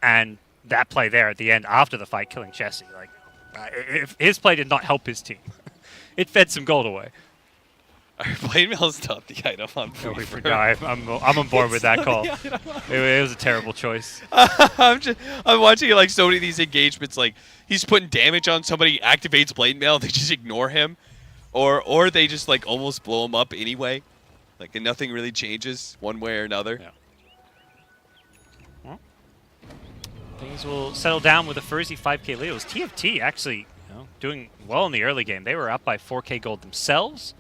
and that play there at the end after the fight killing Chessie. Like, if his play did not help his team, it fed some gold away. Blade Mail's not the item on I'm on board with that call. It was a terrible choice. I'm watching like so many of these engagements. Like, he's putting damage on somebody, activates Blade Mail, they just ignore him, or they just like almost blow him up anyway. Like, and nothing really changes one way or another. Yeah. Well, things will settle down with the ferzee 5k lead. It was TFT actually, doing well in the early game. They were up by 4k gold themselves.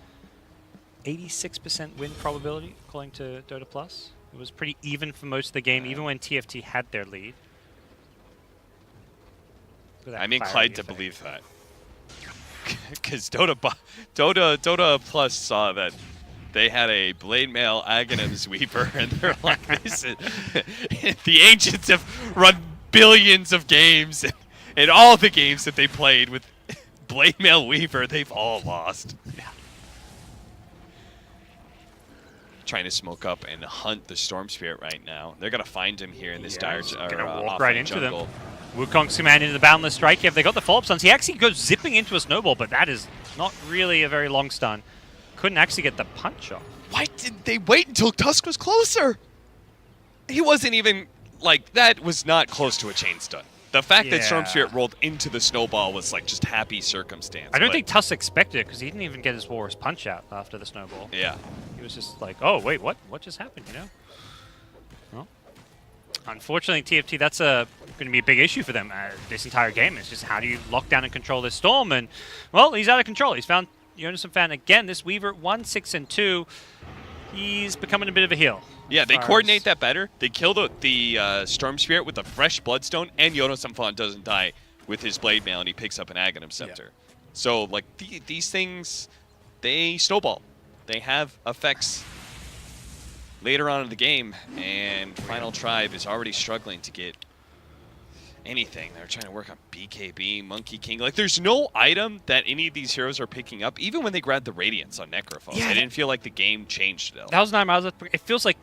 86% win probability, according to Dota Plus. It was pretty even for most of the game, even when TFT had their lead. I'm inclined to believe that. Because Dota Plus saw that they had a Blade Mail Aghanim's Weaver, and they're like, the Ancients have run billions of games, and all the games that they played with Blade Mail Weaver, they've all lost. Yeah. Trying to smoke up and hunt the Storm Spirit right now. They're going to find him here in this dire gonna walk right into jungle. Them. Wukong's command into the Boundless Strike. If they got the follow-up stuns, he actually goes zipping into a snowball, but that is not really a very long stun. Couldn't actually get the punch off. Why did they wait until Tusk was closer? He wasn't even, like, that was not close to a chain stun. The fact that Storm Spirit rolled into the snowball was like just happy circumstance. I don't think Tusk expected it because he didn't even get his Walrus punch out after the snowball. Yeah. He was just like, oh, wait, what just happened, Well, unfortunately, TFT, that's going to be a big issue for them this entire game. It's just how do you lock down and control this Storm? And, well, he's out of control. He's found Jonas and Fan again. This Weaver, 1, 6, and 2. He's becoming a bit of a heel. Yeah, they coordinate that better. They kill the Storm Spirit with a fresh Bloodstone, and Jonas Amfan doesn't die with his Blade Mail, and he picks up an Aghanim Scepter. Yeah. So, like, these things, they snowball. They have effects later on in the game, and Final Tribe is already struggling to get anything. They're trying to work on BKB, Monkey King. Like, there's no item that any of these heroes are picking up, even when they grabbed the Radiance on Necrophos. Yeah, I didn't feel like the game changed at all. That was an item it feels like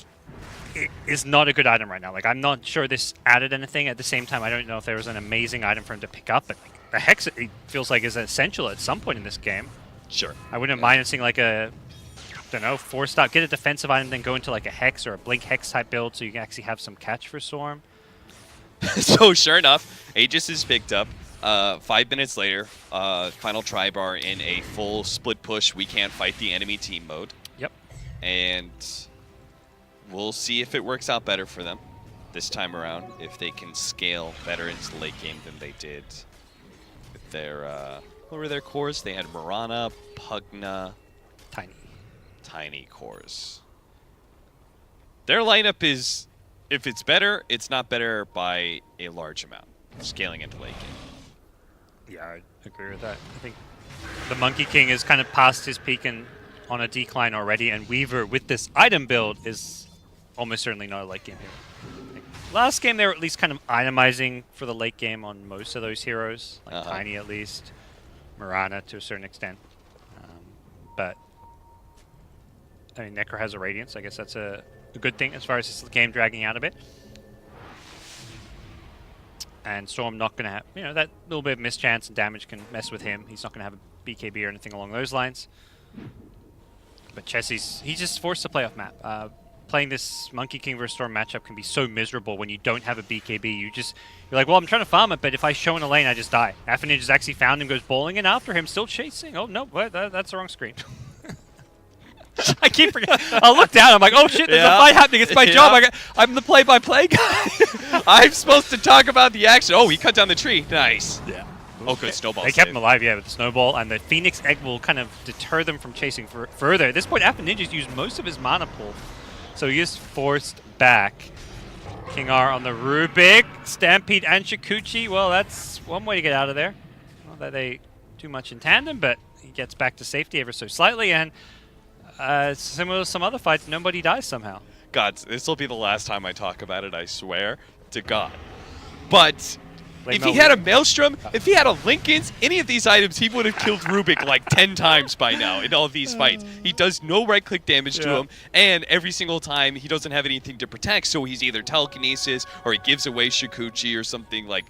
it is not a good item right now. Like, I'm not sure this added anything. At the same time, I don't know if there was an amazing item for him to pick up, but like, the Hex, it feels like, is essential at some point in this game. Sure. I wouldn't mind seeing like a, I don't know, 4-star, get a defensive item, then go into like a Hex or a Blink Hex type build so you can actually have some catch for Storm. So sure enough, Aegis is picked up. 5 minutes later, Final Tribe are in a full split push, we can't fight the enemy team mode. Yep. And we'll see if it works out better for them this time around, if they can scale better into the late game than they did their what were their cores? They had Mirana, Pugna, Tiny cores. Their lineup is, if it's better, it's not better by a large amount. Scaling into late game. Yeah, I agree with that. I think the Monkey King is kind of past his peak and on a decline already, and Weaver with this item build is almost certainly not a late game hero. Last game they were at least kind of itemizing for the late game on most of those heroes, like Tiny at least, Mirana to a certain extent. But I mean, Necro has a Radiance. I guess that's a good thing as far as this game dragging out a bit. And Storm not going to have, you know, that little bit of mischance and damage can mess with him. He's not going to have a BKB or anything along those lines. But Chessie's, he's just forced to play off map. Playing this Monkey King versus Storm matchup can be so miserable when you don't have a BKB. You're like, well, I'm trying to farm it, but if I show in a lane, I just die. Affinage has actually found him, goes bowling, and after him, still chasing. Oh, no, that's the wrong screen. I keep forgetting. I'll look down. I'm like, oh shit, there's a fight happening. It's my job. I'm the play-by-play guy. I'm supposed to talk about the action. Oh, he cut down the tree. Nice. Yeah. Oh, good snowball. They kept him alive, yeah, with the snowball, and the Phoenix Egg will kind of deter them from chasing further. At this point, Alpha Ninja's used most of his mana pool, so he is forced back. King R on the Rubik, Stampede and Shikuchi. Well, that's one way to get out of there. Not that they too much in tandem, but he gets back to safety ever so slightly, and similar to some other fights, nobody dies somehow. God, this will be the last time I talk about it, I swear to God. But if he had a Maelstrom, if he had a Linken's, any of these items, he would have killed Rubik like 10 times by now in all of these fights. He does no right-click damage to him, and every single time he doesn't have anything to protect, so he's either telekinesis or he gives away Shikuchi or something like.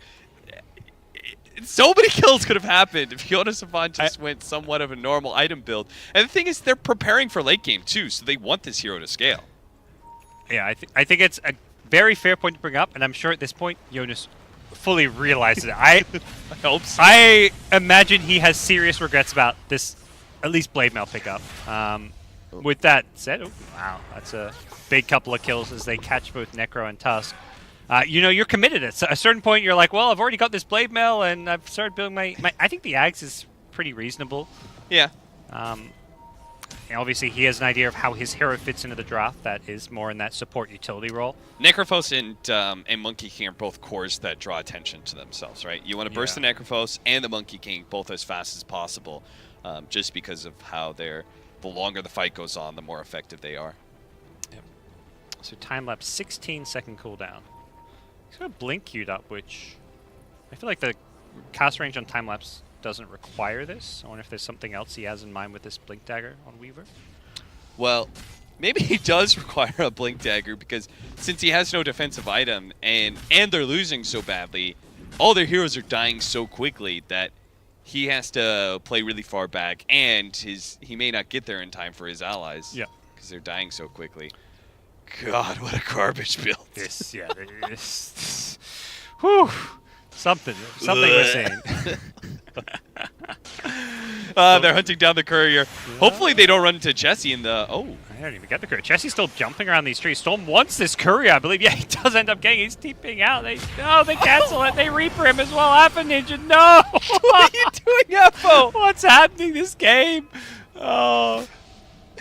So many kills could have happened if Fiona Savant just went somewhat of a normal item build. And the thing is, they're preparing for late game too, so they want this hero to scale. Yeah, I think it's a very fair point to bring up, and I'm sure at this point, Jonas fully realizes it. I hope so. I imagine he has serious regrets about this, at least Blade Mail pickup. With that said, oh, wow, that's a big couple of kills as they catch both Necro and Tusk. You know, you're committed. At a certain point, you're like, well, I've already got this Blade Mail, and I've started building my I think the Axe is pretty reasonable. Yeah. And obviously, he has an idea of how his hero fits into the draft. That is more in that support utility role. Necrophos and Monkey King are both cores that draw attention to themselves, right? You want to burst the Necrophos and the Monkey King both as fast as possible, just because of how the longer the fight goes on, the more effective they are. Yep. So time-lapse, 16-second cooldown. He's got a blink queued up, which I feel like the cast range on time-lapse doesn't require this. I wonder if there's something else he has in mind with this blink dagger on Weaver. Well, maybe he does require a blink dagger because since he has no defensive item and they're losing so badly, all their heroes are dying so quickly that he has to play really far back, and he may not get there in time for his allies. Yeah, because they're dying so quickly. God, what a garbage build. This, yeah, this. Whew. Something we're saying. They're hunting down the courier. Yeah. Hopefully they don't run into Jesse in the... Oh. I don't even get the courier. Jesse's still jumping around these trees. Storm wants this courier, I believe. Yeah, he does end up getting. He's TPing out. They cancel it. They Reaper him as well. Alpha Ninja, no! What are you doing, Alpha? What's happening this game? Oh.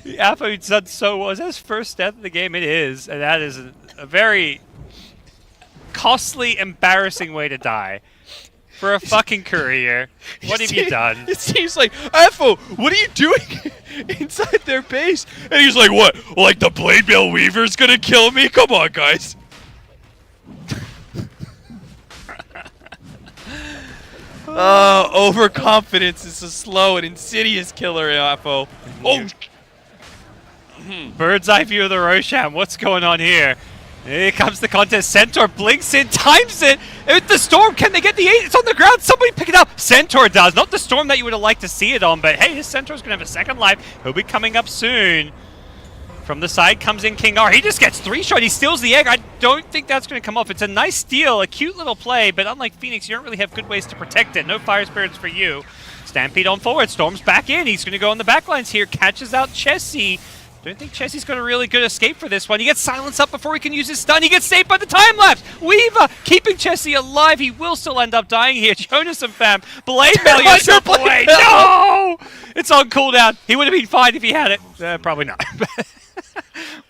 The Alpha who's done so well. Is that his first death of the game? It is. And that is a very costly, embarrassing way to die. For a fucking courier. What have you done? It seems like, Alpha, what are you doing inside their base? And he's like, what? Like the Blade Mail Weaver's gonna kill me? Come on, guys. Overconfidence is a slow and insidious killer, Alpha. Oh! Bird's eye view of the Roshan. What's going on here? Here comes the contest. Centaur blinks in, times it. With the Storm, can they get the 8? It's on the ground. Somebody pick it up. Centaur does. Not the Storm that you would have liked to see it on, but hey, this Centaur's going to have a second life. He'll be coming up soon. From the side comes in King R. He just gets 3-shot. He steals the egg. I don't think that's going to come off. It's a nice steal, a cute little play, but unlike Phoenix, you don't really have good ways to protect it. No Fire Spirits for you. Stampede on forward. Storm's back in. He's going to go on the backlines here. Catches out Chessie. Don't think Chessie's got a really good escape for this one. He gets silenced up before he can use his stun. He gets saved by the time lapse. Weaver keeping Chessie alive. He will still end up dying here. Jonas and fam, blade mail yourself away. No! It's on cooldown. He would have been fine if he had it. Probably not.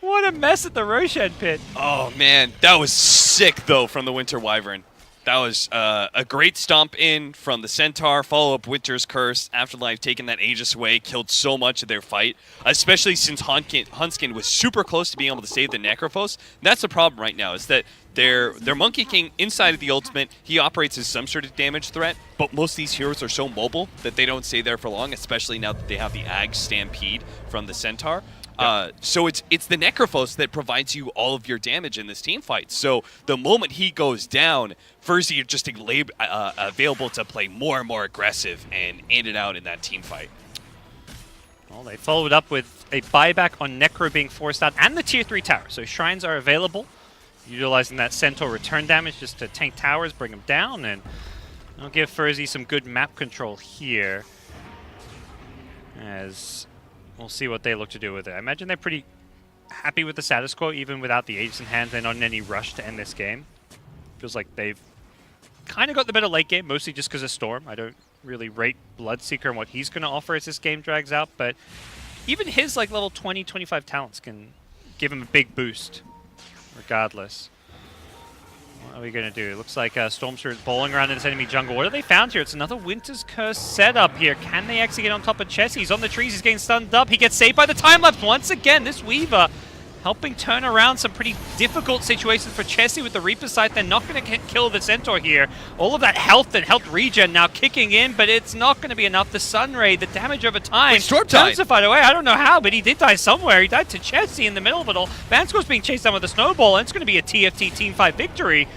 What a mess at the Roshan pit. Oh, man. That was sick, though, from the Winter Wyvern. That was a great stomp in from the Centaur, follow-up Winter's Curse. Afterlife taking that Aegis away, killed so much of their fight, especially since Hunskin was super close to being able to save the Necrophos. That's the problem right now, is that their Monkey King inside of the ultimate, he operates as some sort of damage threat, but most of these heroes are so mobile that they don't stay there for long, especially now that they have the Ag Stampede from the Centaur. So it's the Necrophos that provides you all of your damage in this team fight. So the moment he goes down, ferzee are just available to play more and more aggressive and in and out in that team fight. Well, they followed up with a buyback on Necro being forced out and the tier 3 tower. So shrines are available, utilizing that Centaur return damage just to tank towers, bring them down, and I'll give ferzee some good map control here. As we'll see what they look to do with it. I imagine they're pretty happy with the status quo, even without the Aegis in hand. They're not in any rush to end this game. Feels like they've kind of got the better late game, mostly just because of Storm. I don't really rate Bloodseeker and what he's going to offer as this game drags out, but even his like level 20, 25 talents can give him a big boost, regardless. What are we going to do? It looks like Stormster is bowling around in this enemy jungle. What have they found here? It's another Winter's Curse setup here. Can they actually get on top of Chessie? He's on the trees. He's getting stunned up. He gets saved by the time-lapse once again. This Weaver helping turn around some pretty difficult situations for Chessie with the Reaper Sight. They're not going to kill the Centaur here. All of that health and health regen now kicking in, but it's not going to be enough. The Sun Ray, the damage over time, turns the fight away. I don't know how, but he did die somewhere. He died to Chessie in the middle of it all. Vanscore's being chased down with a snowball, and it's going to be a TFT Team 5 victory.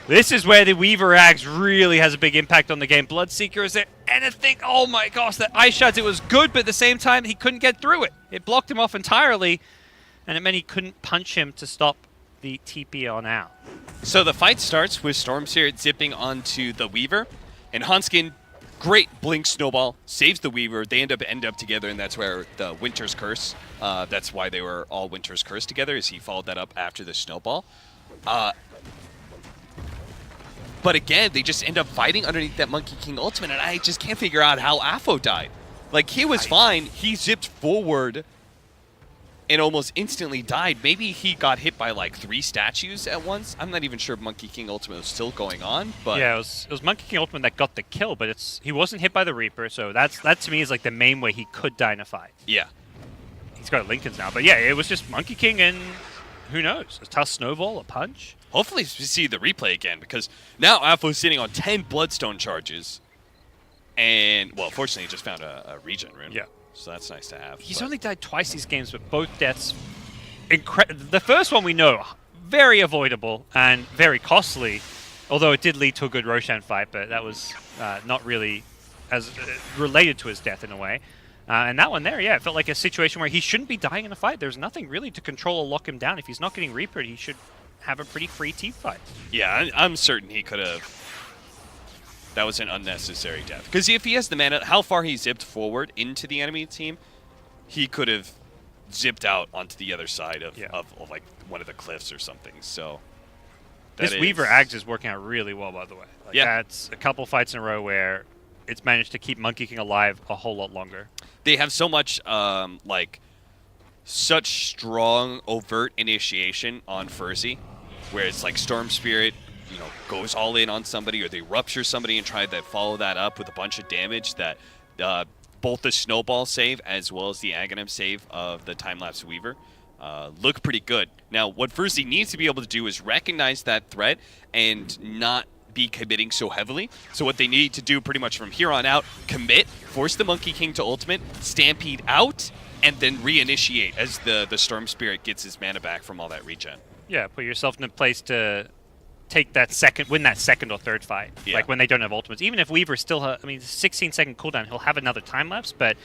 This is where the Weaver Ags really has a big impact on the game. Bloodseeker, is there anything? Oh my gosh, that Ice Shards, it was good, but at the same time, he couldn't get through it. It blocked him off entirely, and it meant he couldn't punch him to stop the TP on out. So the fight starts with Stormseer zipping onto the Weaver, and Hunskin, great blink snowball, saves the Weaver. They end up together, and that's where the Winter's Curse, that's why they were all Winter's Curse together, is he followed that up after the snowball. But again, they just end up fighting underneath that Monkey King ultimate, and I just can't figure out how Afo died. Like, he was fine. He zipped forward and almost instantly died. Maybe he got hit by, like, 3 statues at once. I'm not even sure Monkey King ultimate was still going on, but... Yeah, it was Monkey King ultimate that got the kill, but he wasn't hit by the Reaper, so that to me is, like, the main way he could die in a fight. Yeah. He's got Lincoln's now, but yeah, it was just Monkey King and... who knows? A tough snowball, a punch? Hopefully we see the replay again, because now Afo's sitting on 10 Bloodstone charges. And, well, fortunately he just found a regen rune. Yeah. So that's nice to have. He's only died twice these games, but both deaths... The first one we know, very avoidable and very costly. Although it did lead to a good Roshan fight, but that was not really as related to his death in a way. And that one there, yeah, it felt like a situation where he shouldn't be dying in a fight. There's nothing really to control or lock him down. If he's not getting Reapered, he should have a pretty free team fight. Yeah, I'm certain he could have. That was an unnecessary death. Because if he has the mana, how far he zipped forward into the enemy team, he could have zipped out onto the other side of like one of the cliffs or something. So this Weaver Ags is working out really well, by the way. Like, that's a couple fights in a row where it's managed to keep Monkey King alive a whole lot longer. They have so much, such strong overt initiation on ferzee, where it's like Storm Spirit, goes all in on somebody, or they rupture somebody and try to follow that up with a bunch of damage that both the Snowball save as well as the Aghanim save of the Time-Lapse Weaver look pretty good. Now, what ferzee needs to be able to do is recognize that threat and not be committing so heavily. So what they need to do pretty much from here on out, commit, force the Monkey King to ultimate, stampede out, and then reinitiate as the Storm Spirit gets his mana back from all that regen. Yeah, put yourself in a place to take that win that second or third fight. Yeah. Like when they don't have ultimates. Even if Weaver still, 16-second cooldown, he'll have another time lapse, but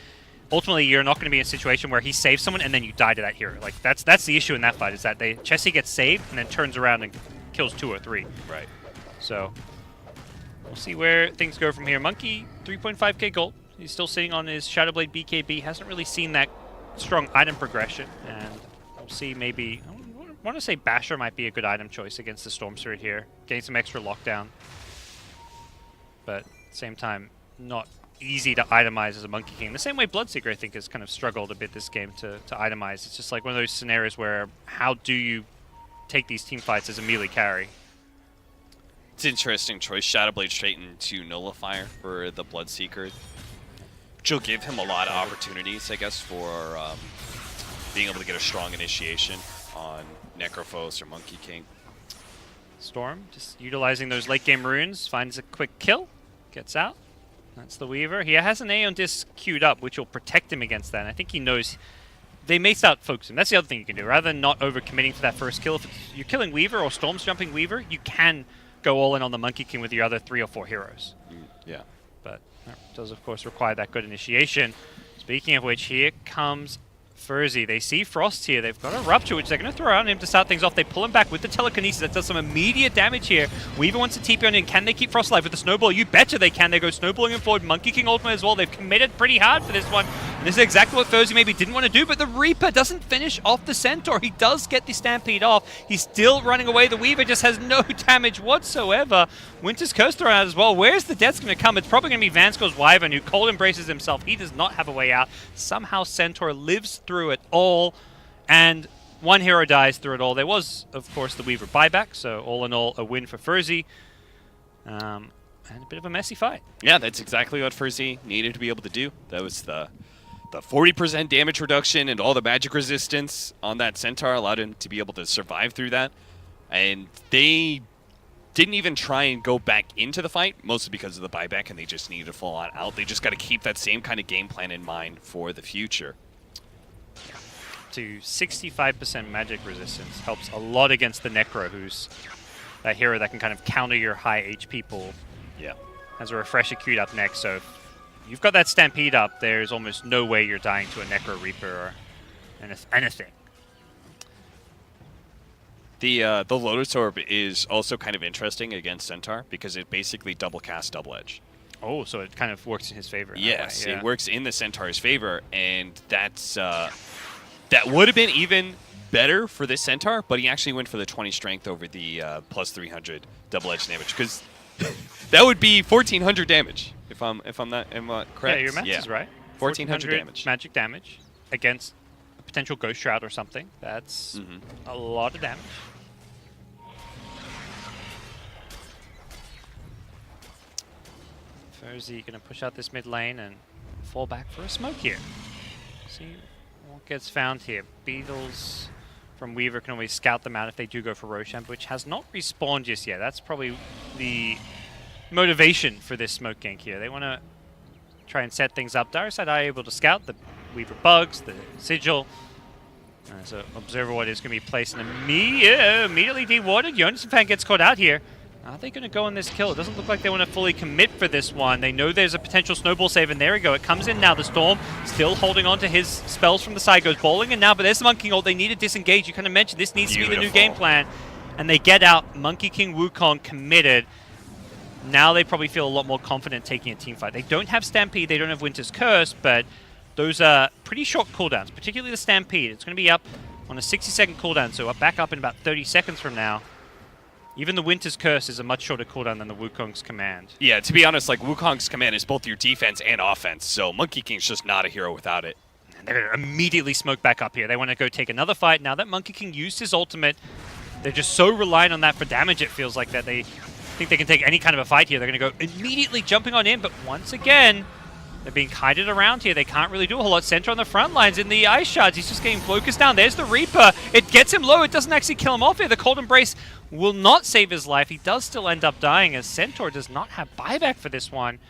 ultimately you're not going to be in a situation where he saves someone and then you die to that hero. Like that's the issue in that fight, is that Chessie gets saved and then turns around and kills 2 or 3. Right. So we'll see where things go from here. Monkey, 3.5k gold. He's still sitting on his Shadowblade BKB. Hasn't really seen that strong item progression, and we'll see maybe... I want to say Basher might be a good item choice against the Storm Spirit here. Getting some extra lockdown. But at the same time, not easy to itemize as a Monkey King. The same way Bloodseeker, I think, has kind of struggled a bit this game to itemize. It's just like one of those scenarios where how do you take these team fights as a melee carry? It's an interesting choice. Shadowblade straight into Nullifier for the Bloodseeker, which will give him a lot of opportunities, I guess, for being able to get a strong initiation on Necrophos or Monkey King. Storm just utilizing those late game runes, finds a quick kill, gets out. That's the Weaver. He has an Aeon Disc queued up, which will protect him against that. And I think he knows they may start focusing. That's the other thing you can do. Rather than not over-committing to that first kill, if you're killing Weaver or Storm's jumping Weaver, you can go all in on the Monkey King with your other 3 or 4 heroes. Yeah. But that does, of course, require that good initiation. Speaking of which, here comes ferzee. They see Frost here. They've got a Rupture, which they're going to throw on him to start things off. They pull him back with the Telekinesis. That does some immediate damage here. Weaver wants to TP on in. Can they keep Frost alive with the Snowball? You betcha they can. They go snowballing him forward. Monkey King ultimate as well. They've committed pretty hard for this one. And this is exactly what ferzee maybe didn't want to do, but the Reaper doesn't finish off the Centaur. He does get the Stampede off. He's still running away. The Weaver just has no damage whatsoever. Winter's Curse thrown out as well. Where's the death going to come? It's probably going to be Vanscore's Wyvern, who cold embraces himself. He does not have a way out. Somehow Centaur lives through it all, and one hero dies through it all. There was, of course, the Weaver buyback, so all in all, a win for ferzee. And a bit of a messy fight. Yeah, that's exactly what ferzee needed to be able to do. That was the 40% damage reduction and all the magic resistance on that Centaur allowed him to be able to survive through that. And they didn't even try and go back into the fight, mostly because of the buyback, and they just needed to full on out. They just got to keep that same kind of game plan in mind for the future. To 65% magic resistance helps a lot against the Necro, who's that hero that can kind of counter your high HP pool. Yeah. Has a Refresher queued up next, so if you've got that Stampede up, there's almost no way you're dying to a Necro Reaper or anything. The Lotus Orb is also kind of interesting against Centaur because it basically double casts Double Edge. Oh, so it kind of works in his favor. Yes, yeah. It works in the Centaur's favor, and that's that would have been even better for this Centaur, but he actually went for the 20 strength over the plus 300 Double Edge damage because that would be 1,400 damage if I'm not correct. Yeah, your math is right. 1,400 damage. Magic damage against a potential Ghost Shroud or something. That's a lot of damage. ferzee going to push out this mid lane and fall back for a smoke here. See what gets found here. Beetles from Weaver can always scout them out if they do go for Roshan, which has not respawned just yet. That's probably the motivation for this smoke gank here. They want to try and set things up. Dire Side are able to scout the Weaver bugs, the Sigil. So Observer Ward is going to be placed and immediately dewarded. Jonas Fan gets caught out here. Are they going to go on this kill? It doesn't look like they want to fully commit for this one. They know there's a potential snowball save, and there we go. It comes in now. The Storm still holding on to his spells from the side. Goes bowling in now, but there's the Monkey King ult. They need to disengage. You kind of mentioned this needs to be the new game plan. And they get out. Monkey King Wukong committed. Now they probably feel a lot more confident taking a team fight. They don't have Stampede. They don't have Winter's Curse, but those are pretty short cooldowns, particularly the Stampede. It's going to be up on a 60-second cooldown, so back up in about 30 seconds from now. Even the Winter's Curse is a much shorter cooldown than the Wukong's command. Yeah, to be honest, like Wukong's command is both your defense and offense, so Monkey King's just not a hero without it. And they're going to immediately smoke back up here. They want to go take another fight. Now that Monkey King used his ultimate, they're just so reliant on that for damage, it feels like, that they think they can take any kind of a fight here. They're going to go immediately jumping on in, but once again, they're being kited around here. They can't really do a whole lot. Center on the front lines in the Ice Shards. He's just getting focused down. There's the Reaper. It gets him low. It doesn't actually kill him off here. The Cold Embrace will not save his life. He does still end up dying, as Centaur does not have buyback for this one.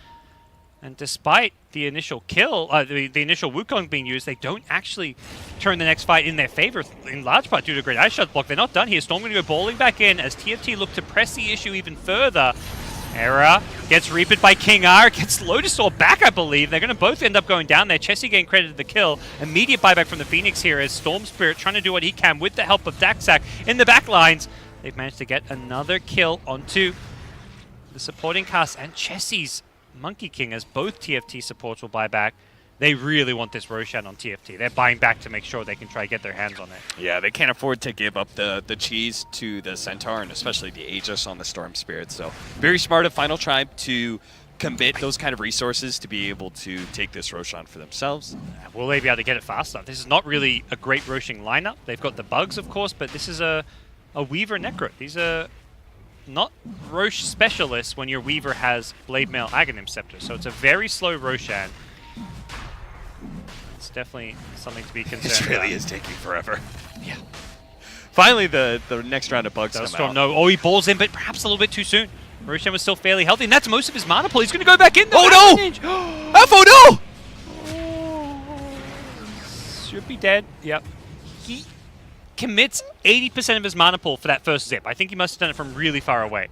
And despite the initial kill, the initial Wukong being used, they don't actually turn the next fight in their favor, in large part due to a great Ice Shard block. They're not done here. Storm going to go bowling back in as TFT look to press the issue even further. Era gets reaped by King R, gets Lotus Orb back, I believe. They're going to both end up going down there. Chessie getting credited the kill. Immediate buyback from the Phoenix here as Storm Spirit trying to do what he can with the help of Daxak in the back lines. They've managed to get another kill onto the supporting cast and Chessie's Monkey King, as both TFT supports will buy back. They really want this Roshan on TFT. They're buying back to make sure they can try to get their hands on it. Yeah, they can't afford to give up the cheese to the Centaur, and especially the Aegis on the Storm Spirit. So very smart of Final Tribe to commit those kind of resources to be able to take this Roshan for themselves. Will they be able to get it fast enough? This is not really a great Roshan lineup. They've got the bugs, of course, but this is a Weaver Necro. These are not Rosh specialists when your Weaver has Blade Mail Aghanim Scepter. So it's a very slow Roshan. It's definitely something to be concerned about. It really is taking forever. Yeah. Finally, the next round of bugs come out. No. Oh, he balls in, but perhaps a little bit too soon. Roshan was still fairly healthy, and that's most of his mana pool. He's going to go back in. Oh, no! Afo, no! Oh, should be dead. Yep. He commits 80% of his mana pool for that first zip. I think he must have done it from really far away.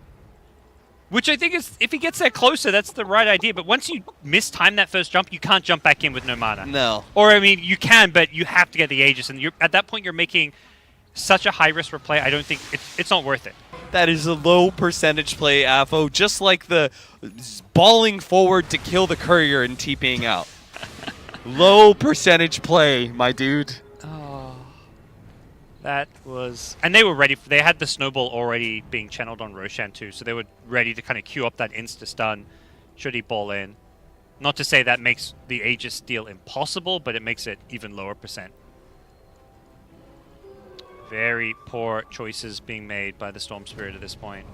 Which I think is, if he gets there closer, that's the right idea. But once you mistime that first jump, you can't jump back in with no mana. No. Or, I mean, you can, but you have to get the Aegis. And at that point, you're making such a high-risk replay, I don't think it's not worth it. That is a low percentage play, Afo, just like the balling forward to kill the courier and TPing out. Low percentage play, my dude. Oh, that was... And they were ready. They had the snowball already being channeled on Roshan too, so they were ready to kind of queue up that insta-stun should he ball in. Not to say that makes the Aegis steal impossible, but it makes it even lower percent. Very poor choices being made by the Storm Spirit at this point.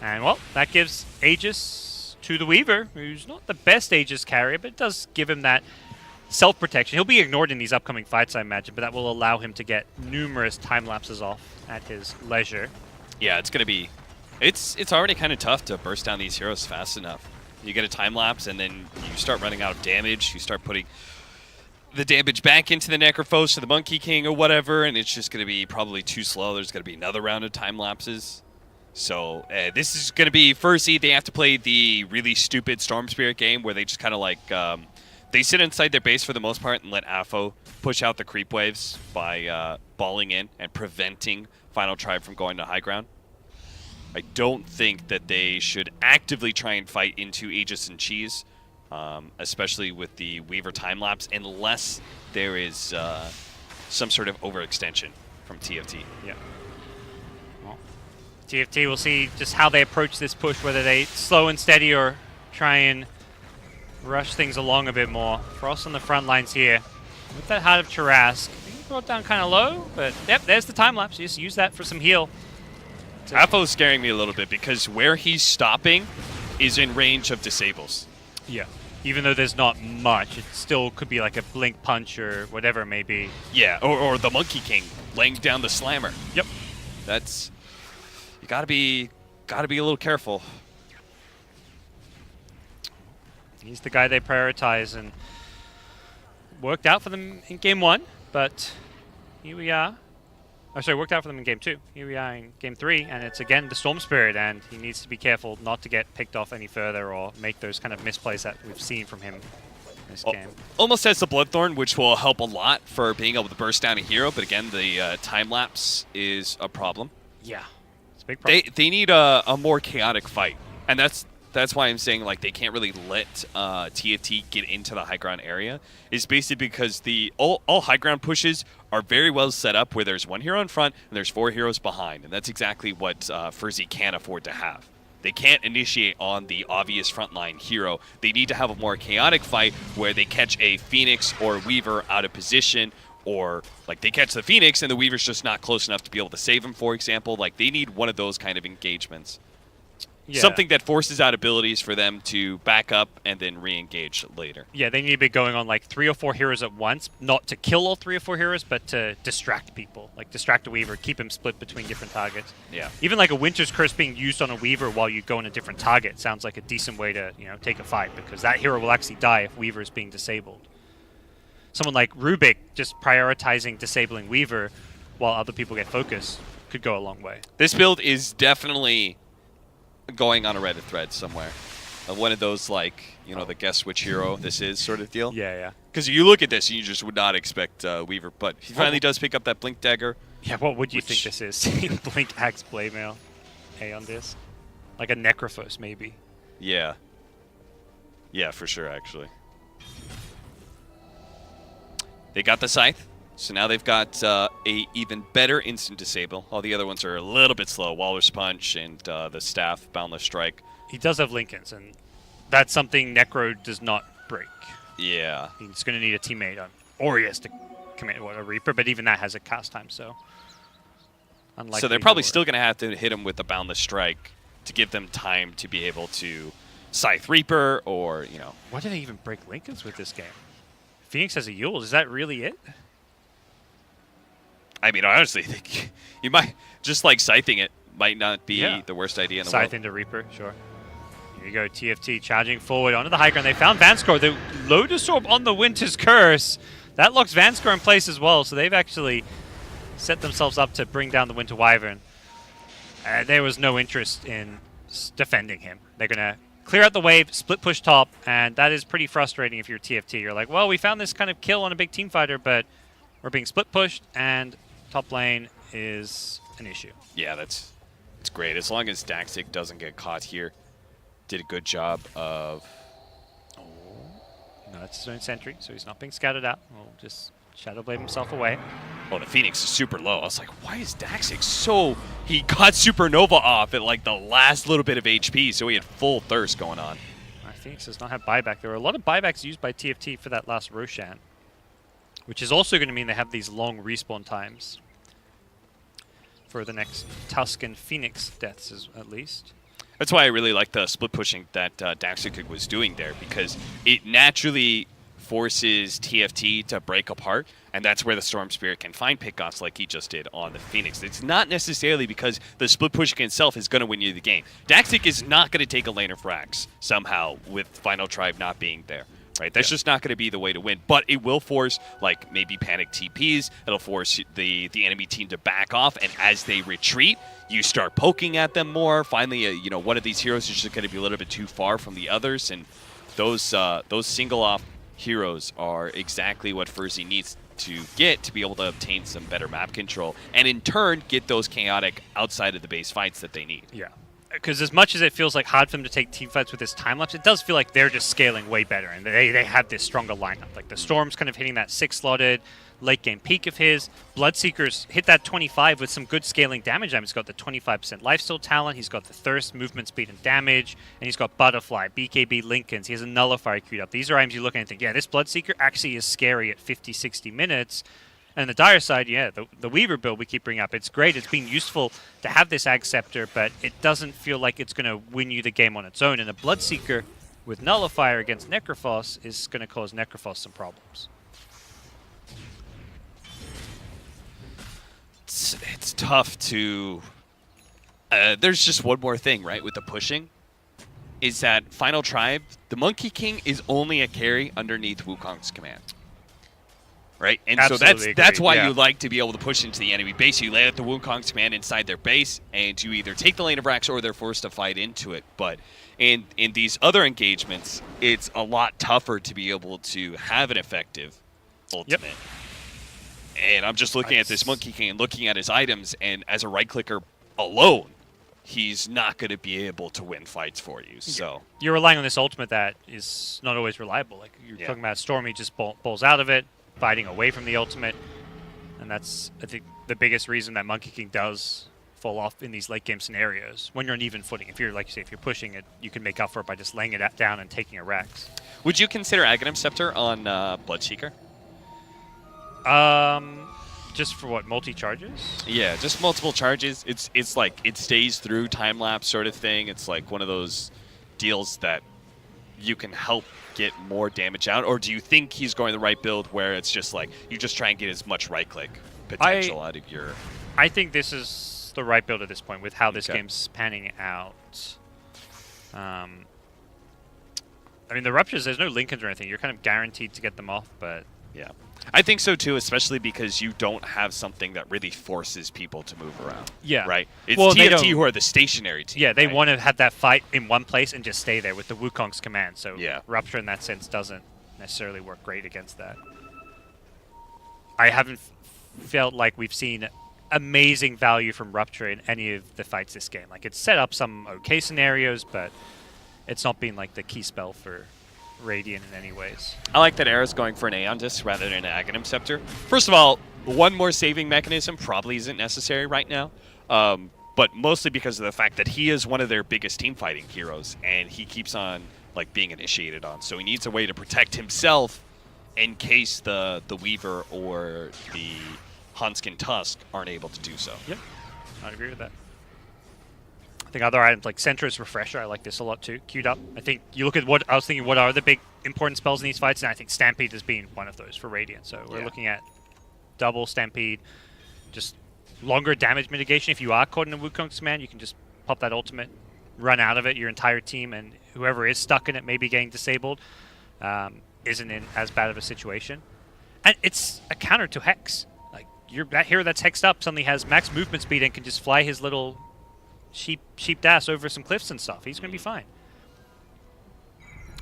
And, well, that gives Aegis to the Weaver, who's not the best Aegis carrier, but it does give him that self-protection. He'll be ignored in these upcoming fights, I imagine, but that will allow him to get numerous time lapses off at his leisure. Yeah, it's going to be... It's already kind of tough to burst down these heroes fast enough. You get a time lapse, and then you start running out of damage. You start putting the damage back into the Necrophos to the Monkey King or whatever, and it's just going to be probably too slow. There's going to be another round of time lapses. So this is going to be ferzee. They have to play the really stupid Storm Spirit game where they just kind of like they sit inside their base for the most part and let Afo push out the creep waves by balling in and preventing Final Tribe from going to high ground. I don't think that they should actively try and fight into Aegis and Cheese. Especially with the Weaver time-lapse, unless there is some sort of overextension from TFT. Yeah. Well, TFT will see just how they approach this push, whether they slow and steady or try and rush things along a bit more. Frost on the front lines here. With that Heart of Tarask, he brought down kind of low, but yep, there's the time-lapse. Just use that for some heal. Afo's scaring me a little bit because where he's stopping is in range of disables. Yeah. Even though there's not much, it still could be like a blink punch or whatever it may be. Yeah, or the Monkey King laying down the slammer. Yep. That's... You gotta be a little careful. He's the guy they prioritize, and worked out for them in game 1, but here we are. Oh, sorry, worked out for them in game 2. Here we are in game 3, and it's again the Storm Spirit, and he needs to be careful not to get picked off any further or make those kind of misplays that we've seen from him in this game. Almost has the Bloodthorn, which will help a lot for being able to burst down a hero, but again, the time lapse is a problem. Yeah, it's a big problem. They need a more chaotic fight, and that's why I'm saying like they can't really let TFT get into the high ground area. Is basically because all high ground pushes are very well set up where there's one hero in front and there's 4 heroes behind, and that's exactly what ferzee can't afford to have. They can't initiate on the obvious frontline hero. They need to have a more chaotic fight where they catch a Phoenix or Weaver out of position, or like they catch the Phoenix and the Weaver's just not close enough to be able to save him, for example. Like they need one of those kind of engagements. Yeah. Something that forces out abilities for them to back up and then re-engage later. Yeah, they need to be going on like 3 or 4 heroes at once, not to kill all 3 or 4 heroes, but to distract people. Like distract a Weaver, keep him split between different targets. Yeah. Even like a Winter's Curse being used on a Weaver while you go on a different target sounds like a decent way to, take a fight, because that hero will actually die if Weaver is being disabled. Someone like Rubik just prioritizing disabling Weaver while other people get focused could go a long way. This build is definitely going on a Reddit thread somewhere. One of those, like, the guess which hero this is sort of deal. Yeah. Because you look at this and you just would not expect Weaver, but he finally does pick up that Blink Dagger. Yeah, what would you think this is? Blink Axe Blade Mail A on this? Like a Necrophos, maybe. Yeah. Yeah, for sure, actually. They got the Scythe, so now they've got a even better instant disable. All the other ones are a little bit slow. Walrus Punch and the Staff, Boundless Strike. He does have Lincolns, and that's something Necro does not break. Yeah. He's going to need a teammate on, or he has to commit a Reaper, but even that has a cast time, so unlikely. So they're probably still going to have to hit him with the Boundless Strike to give them time to be able to Scythe Reaper or, you know. Why do they even break Lincolns with this game? Phoenix has a Yule. Is that really it? I mean, I honestly think you might just like scything it might not be the worst idea in the Scythe world. into Reaper, sure. Here you go, TFT charging forward onto the high ground. They found Vanscore. The Lotus Orb on the Winter's Curse. That locks Vanscore in place as well, so they've actually set themselves up to bring down the Winter Wyvern. There was no interest in defending him. They're going to clear out the wave, split push top, and that is pretty frustrating if you're TFT. You're like, well, we found this kind of kill on a big team fighter, but we're being split pushed, and top lane is an issue. Yeah, it's great. As long as Daxik doesn't get caught here. Did a good job of... No, it's his own sentry, so he's not being scouted out. We'll just Shadow Blade himself away. Oh, the Phoenix is super low. I was like, why is Daxik so... He got Supernova off at like the last little bit of HP, so he had full thirst going on. Phoenix does not have buyback. There were a lot of buybacks used by TFT for that last Roshan, which is also going to mean they have these long respawn times for the next Tusk and Phoenix deaths, at least. That's why I really like the split pushing that Daxik was doing there, because it naturally forces TFT to break apart, and that's where the Storm Spirit can find pickoffs like he just did on the Phoenix. It's not necessarily because the split pushing itself is going to win you the game. Daxik is not going to take a lane of Frax somehow with Final Tribe not being there. Right, that's just not going to be the way to win. But it will force, like, maybe panic TPs. It'll force the enemy team to back off, and as they retreat, you start poking at them more. Finally, you know, one of these heroes is just going to be a little bit too far from the others, and those single-off heroes are exactly what ferzee needs to get to be able to obtain some better map control, and in turn, get those chaotic outside of the base fights that they need. Yeah. Because as much as it feels like hard for them to take team fights with this time lapse, it does feel like they're just scaling way better, and they have this stronger lineup. Like the Storm's kind of hitting that 6-slotted late game peak of his. Bloodseeker's hit that 25 with some good scaling damage. He's got the 25% lifesteal talent. He's got the thirst, movement speed, and damage. And he's got Butterfly, BKB, Lincolns. He has a Nullifier queued up. These are items you look at and think, yeah, this Bloodseeker actually is scary at 50, 60 minutes. And the dire side, yeah, the Weaver build we keep bringing up, it's great. It's been useful to have this Ag Scepter, but it doesn't feel like it's going to win you the game on its own. And a Bloodseeker with Nullifier against Necrophos is going to cause Necrophos some problems. It's tough to... there's just one more thing, right, with the pushing, is that Final Tribe, the Monkey King is only a carry underneath Wukong's command. Right, and Absolutely so that's why yeah. you like to be able to push into the enemy base. You lay out the Wukong's command inside their base, and you either take the lane of Rax or they're forced to fight into it. But in these other engagements, it's a lot tougher to be able to have an effective ultimate. Yep. And I'm just looking at this Monkey King and looking at his items, and as a right clicker alone, he's not going to be able to win fights for you. So you're relying on this ultimate that is not always reliable. Like you're talking about Storm, he just bowls out of it, fighting away from the ultimate, and that's, I think, the biggest reason that Monkey King does fall off in these late game scenarios when you're on even footing. If you're, like you say, if you're pushing it, you can make up for it by just laying it down and taking a Rex. Would you consider Aghanim Scepter on Bloodseeker? Just for what, multi-charges? Yeah, just multiple charges. It's like it stays through time lapse sort of thing. It's like one of those deals that you can help get more damage out, or do you think he's going the right build where it's just like you just try and get as much right click potential out of your... I think this is the right build at this point with how this game's panning out. I mean, the Ruptures, there's no Lincolns or anything. You're kind of guaranteed to get them off, but... Yeah. I think so too, especially because you don't have something that really forces people to move around. Yeah. Right? It's well, TFT who are the stationary team. Yeah, they right? want to have that fight in one place and just stay there with the Wukong's command. So yeah. Rupture in that sense doesn't necessarily work great against that. I haven't felt like we've seen amazing value from Rupture in any of the fights this game. Like, it's set up some okay scenarios, but it's not been like the key spell for Radiant in any ways. I like that Era's going for an Aeon Disc rather than an Aghanim Scepter. First of all, one more saving mechanism probably isn't necessary right now, but mostly because of the fact that he is one of their biggest team fighting heroes, and he keeps on like being initiated on. So he needs a way to protect himself in case the Weaver or the Hanskin Tusk aren't able to do so. Yep, I'd agree with that. I think other items like Centra's Refresher, I like this a lot too, queued up. I think you look at what I was thinking, what are the big important spells in these fights, and I think Stampede has been one of those for Radiant. So we're looking at double Stampede, just longer damage mitigation. If you are caught in a Wukong's command, you can just pop that ultimate, run out of it, your entire team, and whoever is stuck in it, maybe getting disabled, isn't in as bad of a situation. And it's a counter to Hex. Like, that hero that's hexed up suddenly has max movement speed and can just fly his little sheep dash over some cliffs and stuff. He's going to be fine.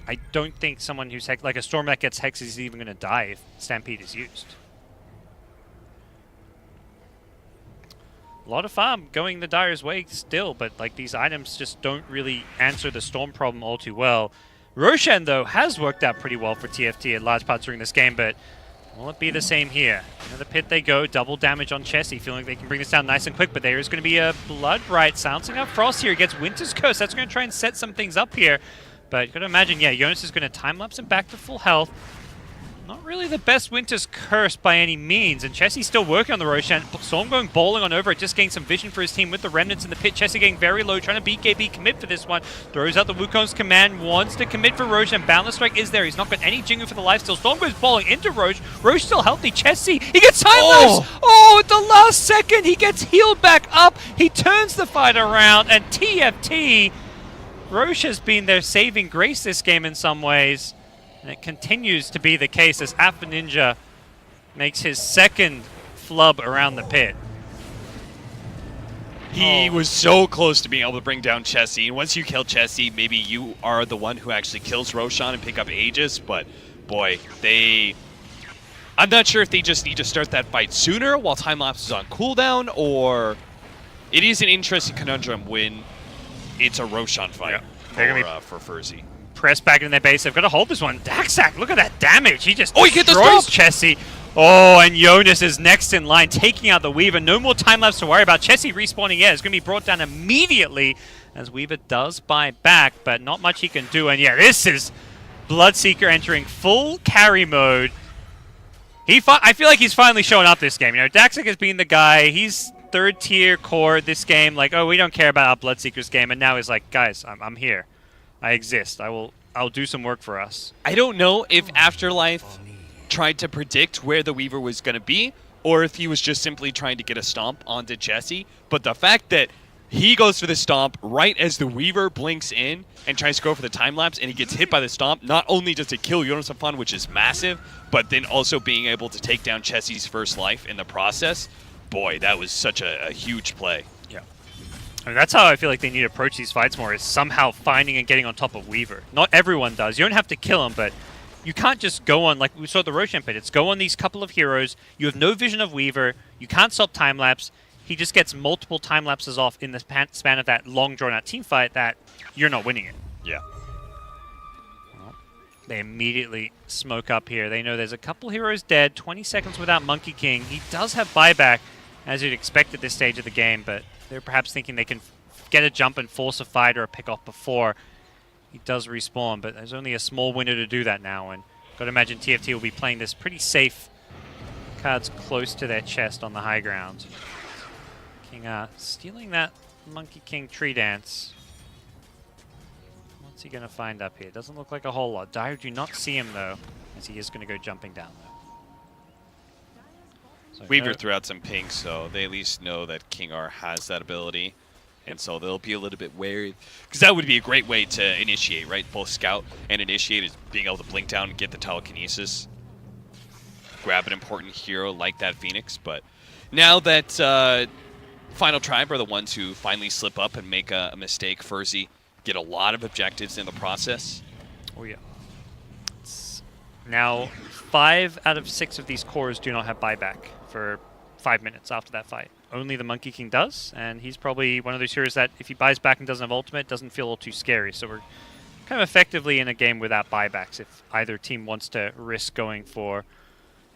I don't think someone who's hexed, like a Storm that gets hexed, is even going to die if Stampede is used. A lot of farm going the Dire's way still, but like these items just don't really answer the Storm problem all too well. Roshan, though, has worked out pretty well for TFT at large parts during this game, but will it be the same here? Into the pit they go, double damage on Chessie, feeling like they can bring this down nice and quick, but there is going to be a Bloodbright silencing up Frost here against Winter's Curse. That's going to try and set some things up here, but you've got to imagine, yeah, Jonas is going to time-lapse him back to full health. Not really the best Winter's Curse by any means, and Chessie's still working on the Roshan. Storm going bowling on over it, just getting some vision for his team with the Remnants in the pit. Chessie getting very low, trying to BKB commit for this one. Throws out the Wukong's command, wants to commit for Roshan. Boundless Strike is there. He's not got any Jingu for the lifesteal. Storm goes bowling into Roche. Roche still healthy. Chessie, he gets time-lapse! Oh, at the last second, he gets healed back up. He turns the fight around, and TFT, Roche has been their saving grace this game in some ways. And it continues to be the case as Alpha Ninja makes his second flub around the pit. He was so close to being able to bring down Chessie, and once you kill Chessie, maybe you are the one who actually kills Roshan and pick up Aegis, but boy, I'm not sure if they just need to start that fight sooner while time-lapse is on cooldown, or it is an interesting conundrum when it's a Roshan fight for ferzee. Press back in their base. They've got to hold this one. Daxak, look at that damage. He just he gets destroys Chessie. Oh, and Jonas is next in line, taking out the Weaver. No more time lapse to worry about. Chessie respawning. Yeah, it's going to be brought down immediately as Weaver does buy back, but not much he can do. And yeah, this is Bloodseeker entering full carry mode. I feel like he's finally showing up this game. You know, Daxak has been the guy. He's third tier core this game. Like, oh, we don't care about our Bloodseeker's game. And now he's like, guys, I'm here. I exist. I'll do some work for us. I don't know if Afterlife tried to predict where the Weaver was going to be, or if he was just simply trying to get a stomp onto Chessie. But the fact that he goes for the stomp right as the Weaver blinks in and tries to go for the time-lapse, and he gets hit by the stomp, not only does it kill Jonas Afan, which is massive, but then also being able to take down Chessie's first life in the process. Boy, that was such a huge play. Yeah. I mean, that's how I feel like they need to approach these fights more, is somehow finding and getting on top of Weaver. Not everyone does. You don't have to kill him, but you can't just go on, like we saw at the Roshan pit, it's go on these couple of heroes, you have no vision of Weaver, you can't stop time-lapse, he just gets multiple time-lapses off in the span of that long drawn-out team fight that you're not winning it. Yeah. Well, they immediately smoke up here. They know there's a couple heroes dead, 20 seconds without Monkey King. He does have buyback, as you'd expect at this stage of the game, but they're perhaps thinking they can get a jump and force a fight or a pick off before he does respawn, but there's only a small window to do that now, and got to imagine TFT will be playing this pretty safe, cards close to their chest on the high ground. King stealing that Monkey King tree dance. What's he going to find up here? Doesn't look like a whole lot. Dire do not see him, though, as he is going to go jumping down, though. So Weaver threw out some pink, so they at least know that King R has that ability. And so they'll be a little bit wary. Because that would be a great way to initiate, right? Both Scout and Initiate is being able to blink down and get the telekinesis. Grab an important hero like that Phoenix. But now that Final Tribe are the ones who finally slip up and make a mistake, ferzee get a lot of objectives in the process. Oh, yeah. Now, 5 out of 6 of these cores do not have buyback for 5 minutes after that fight. Only the Monkey King does, and he's probably one of those heroes that if he buys back and doesn't have ultimate, doesn't feel all too scary. So we're kind of effectively in a game without buybacks if either team wants to risk going for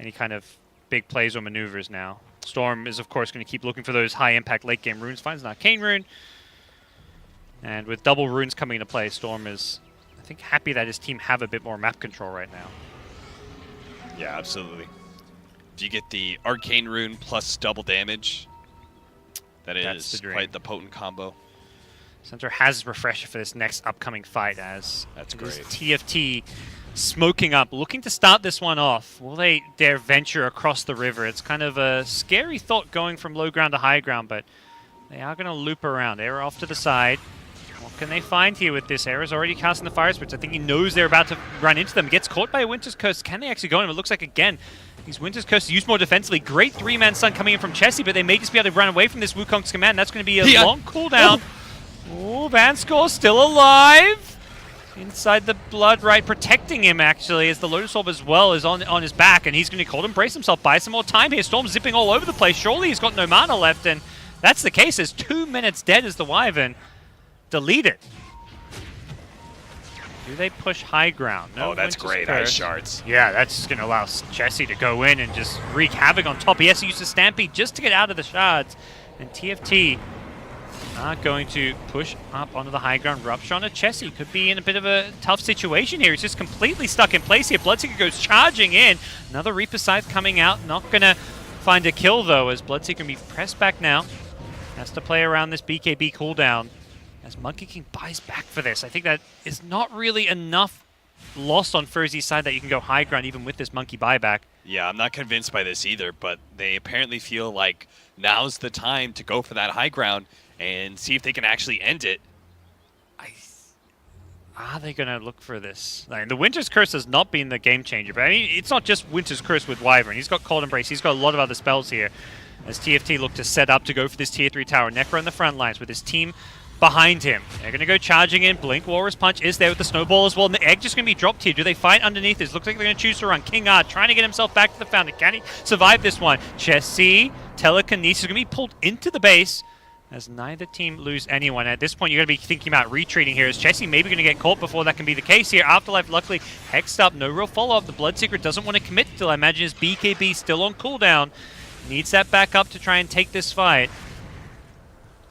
any kind of big plays or maneuvers now. Storm is, of course, going to keep looking for those high-impact late-game runes. Finds an Arcane Rune. And with double runes coming into play, Storm is, I think, happy that his team have a bit more map control right now. Yeah, absolutely. If you get the Arcane Rune plus double damage, that's quite the potent combo. Center has Refresher for this next upcoming fight as that's great. TFT smoking up, looking to start this one off. Will they dare venture across the river? It's kind of a scary thought going from low ground to high ground, but they are going to loop around. Era off to the side. What can they find here with this? Era's already casting the Fire Spirits. I think he knows they're about to run into them. Gets caught by a Winter's Curse. Can they actually go in? It looks like, again, these Winter's Curse used more defensively. Great three-man stun coming in from Chessie, but they may just be able to run away from this Wukong's command. That's going to be a long cooldown. Oh, Vanscore still alive. Inside the blood, right, protecting him, actually, as the Lotus Orb as well is on his back, and he's going to call to brace himself, buy some more time here. Storm zipping all over the place. Surely he's got no mana left, and that's the case. There's 2 minutes dead as the Wyvern deleted. Do they push high ground? No, that's great. Ice shards. Yeah, that's just going to allow Chessie to go in and just wreak havoc on top. He has to use the Stampede just to get out of the shards, and TFT are going to push up onto the high ground. Rupture on a Chessie could be in a bit of a tough situation here. He's just completely stuck in place here. Bloodseeker goes charging in. Another Reaper Scythe coming out. Not going to find a kill, though, as Bloodseeker can be pressed back now. Has to play around this BKB cooldown as Monkey King buys back for this. I think that is not really enough lost on Ferzee's side that you can go high ground even with this Monkey buyback. Yeah, I'm not convinced by this either, but they apparently feel like now's the time to go for that high ground and see if they can actually end it. Are they going to look for this? The Winter's Curse has not been the game changer, but I mean, it's not just Winter's Curse with Wyvern. He's got Cold Embrace. He's got a lot of other spells here as TFT look to set up to go for this tier 3 tower. Necro in the front lines with his team behind him. They're going to go charging in. Blink Walrus Punch is there with the snowball as well. And the egg just going to be dropped here. Do they fight underneath this? Looks like they're going to choose to run. King R trying to get himself back to the fountain. Can he survive this one? Chessie, Telekinesis is going to be pulled into the base as neither team lose anyone. At this point, you're going to be thinking about retreating here as Chessie maybe going to get caught before that can be the case here. Afterlife, luckily, hexed up. No real follow-up. The Bloodseeker doesn't want to commit till I imagine his BKB still on cooldown. Needs that back up to try and take this fight.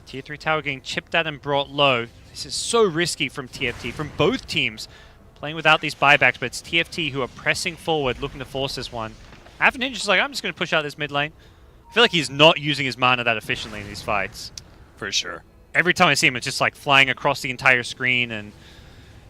Tier 3 tower getting chipped at and brought low. This is so risky from TFT, from both teams, playing without these buybacks, but it's TFT who are pressing forward, looking to force this one. Ninja's like, I'm just going to push out this mid lane. I feel like he's not using his mana that efficiently in these fights. For sure. Every time I see him, it's just like flying across the entire screen, and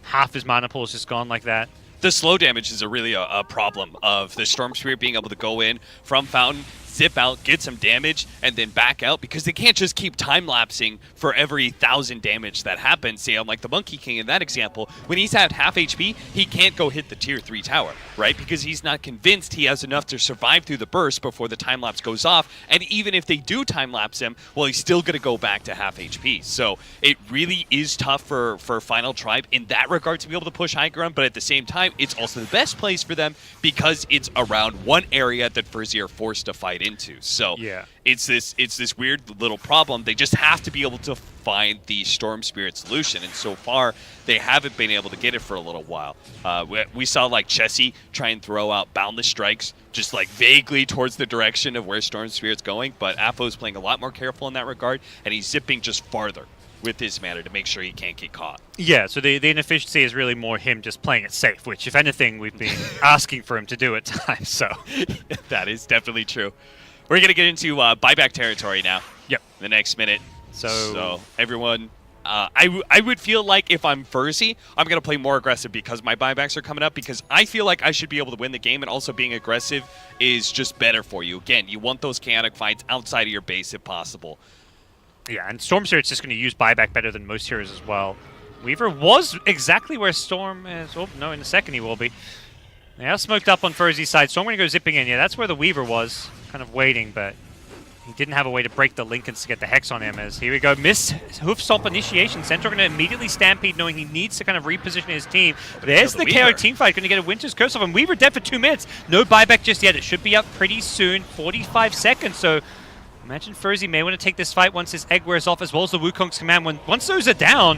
half his mana pool is just gone like that. The slow damage is really a problem of the Storm Spirit being able to go in from Fountain, zip out, get some damage, and then back out, because they can't just keep time-lapsing for every 1,000 damage that happens. See, unlike the Monkey King in that example, when he's at half HP, he can't go hit the tier 3 tower, right? Because he's not convinced he has enough to survive through the burst before the time-lapse goes off, and even if they do time-lapse him, well, he's still going to go back to half HP. So it really is tough for Final Tribe in that regard to be able to push high ground, but at the same time, it's also the best place for them because it's around one area that ferzee are forced to fight into. So yeah, it's this weird little problem. They just have to be able to find the Storm Spirit solution, and so far they haven't been able to get it for a little while. We saw like Chessie try and throw out Boundless Strikes just like vaguely towards the direction of where Storm Spirit's going, but Apo's playing a lot more careful in that regard, and he's zipping just farther with his mana to make sure he can't get caught. Yeah, so the inefficiency is really more him just playing it safe, which, if anything, we've been asking for him to do at times. So that is definitely true. We're going to get into buyback territory now. Yep. The next minute. So everyone, I would feel like if I'm ferzee, I'm going to play more aggressive because my buybacks are coming up, because I feel like I should be able to win the game, and also being aggressive is just better for you. Again, you want those chaotic fights outside of your base if possible. Yeah, and Storm Spirit's just going to use buyback better than most heroes as well. Weaver was exactly where Storm is. Oh, no, in a second he will be. They are smoked up on ferzee's side. Storm going to go zipping in. Yeah, that's where the Weaver was, kind of waiting, but he didn't have a way to break the Lincolns to get the Hex on him. As here we go, miss Hoof Stomp initiation. Centaur going to immediately Stampede, knowing he needs to kind of reposition his team. There's the KO team fight, going to get a Winter's Curse off him. Weaver dead for 2 minutes. No buyback just yet. It should be up pretty soon, 45 seconds, so imagine ferzee may want to take this fight once his egg wears off, as well as the Wukong's command. Once those are down,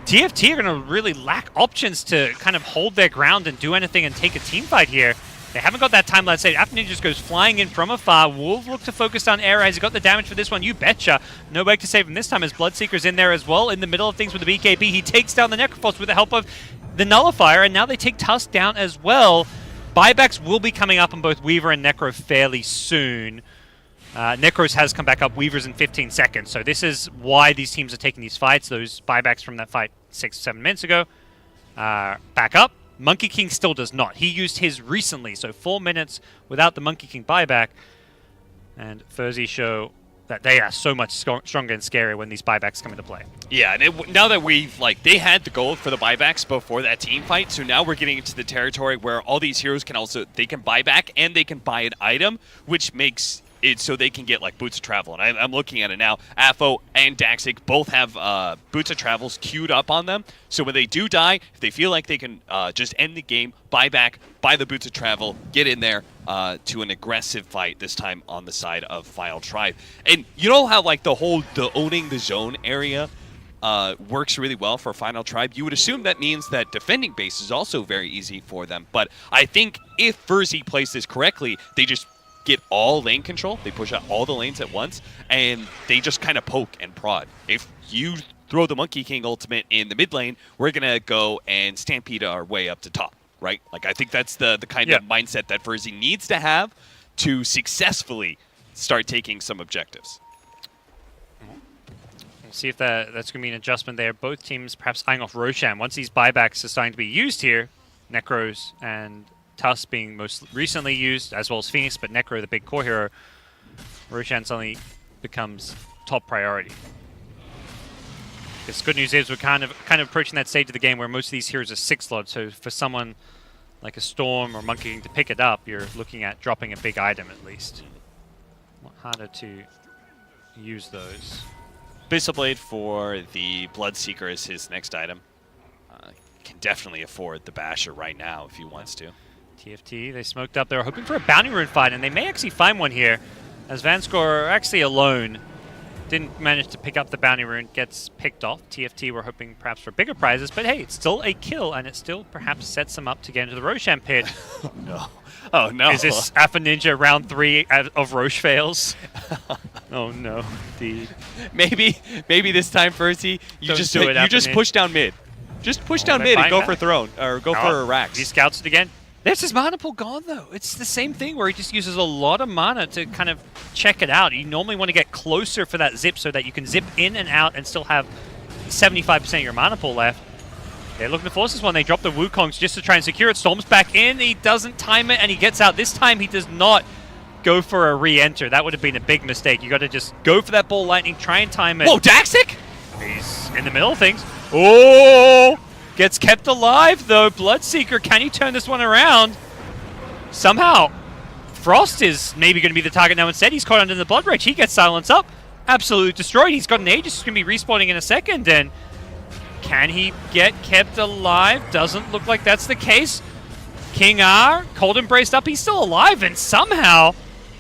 TFT are going to really lack options to kind of hold their ground and do anything and take a team fight here. They haven't got that time, let's say. After Ninja just goes flying in from afar. Wolf look to focus on air. Has he got the damage for this one? You betcha. No way to save him this time as Bloodseeker's in there as well. In the middle of things with the BKB. He takes down the Necrophos with the help of the Nullifier, and now they take Tusk down as well. Buybacks will be coming up on both Weaver and Necro fairly soon. Necros has come back up. Weaver's in 15 seconds. So this is why these teams are taking these fights. Those buybacks from that fight 6 or 7 minutes ago. Back up. Monkey King still does not. He used his recently, so 4 minutes without the Monkey King buyback. And ferzee show that they are so much stronger and scarier when these buybacks come into play. Yeah, and now that we've, they had the gold for the buybacks before that team fight, so now we're getting into the territory where all these heroes can also, they can buy back and they can buy an item, which makes it so they can get, Boots of Travel. And I'm looking at it now. Afo and Daxic both have Boots of Travels queued up on them. So when they do die, if they feel like they can just end the game, buy back, buy the Boots of Travel, get in there to an aggressive fight, this time on the side of Final Tribe. And you know how, the owning the zone area works really well for Final Tribe? You would assume that means that defending base is also very easy for them. But I think if ferzee plays this correctly, they just get all lane control. They push out all the lanes at once, and they just kind of poke and prod. If you throw the Monkey King ultimate in the mid lane, we're going to go and stampede our way up to top, right? I think that's the kind of mindset that ferzee needs to have to successfully start taking some objectives. We'll see if that's going to be an adjustment there. Both teams perhaps eyeing off Roshan. Once these buybacks are starting to be used here, Necros and Tusk being most recently used, as well as Phoenix, but Necro, the big core hero, Roshan suddenly becomes top priority. Because good news is we're kind of approaching that stage of the game where most of these heroes are 6-slot, so for someone like a Storm or Monkey King to pick it up, you're looking at dropping a big item at least. A lot harder to use those. Abyssal Blade for the Bloodseeker is his next item. Can definitely afford the Basher right now if he wants to. TFT, they smoked up. They were hoping for a bounty rune fight, and they may actually find one here, as Vanskor are actually alone. Didn't manage to pick up the bounty rune, gets picked off. TFT were hoping perhaps for bigger prizes, but hey, it's still a kill, and it still perhaps sets them up to get into the Roshan pit. Oh, no. Oh, no. Is this Alpha Ninja round 3 of Roche fails? Oh, no. Maybe this time, ferzee, you just push down mid. Just push down mid and go for Throne, or go for Rax. He scouts it again. There's his mana pool gone, though. It's the same thing where he just uses a lot of mana to kind of check it out. You normally want to get closer for that zip so that you can zip in and out and still have 75% of your mana pool left. They're looking to force this one. They drop the Wukongs just to try and secure it. Storm's back in. He doesn't time it, and he gets out. This time, he does not go for a re-enter. That would have been a big mistake. You got to just go for that ball lightning, try and time it. Whoa, Daxic? He's in the middle of things. Oh! Gets kept alive, though. Bloodseeker, can he turn this one around? Somehow, Frost is maybe going to be the target now instead. He's caught under the Blood Rage. He gets silenced up. Absolutely destroyed. He's got an Aegis. He's going to be respawning in a second. And can he get kept alive? Doesn't look like that's the case. King R, cold embraced up. He's still alive. And somehow,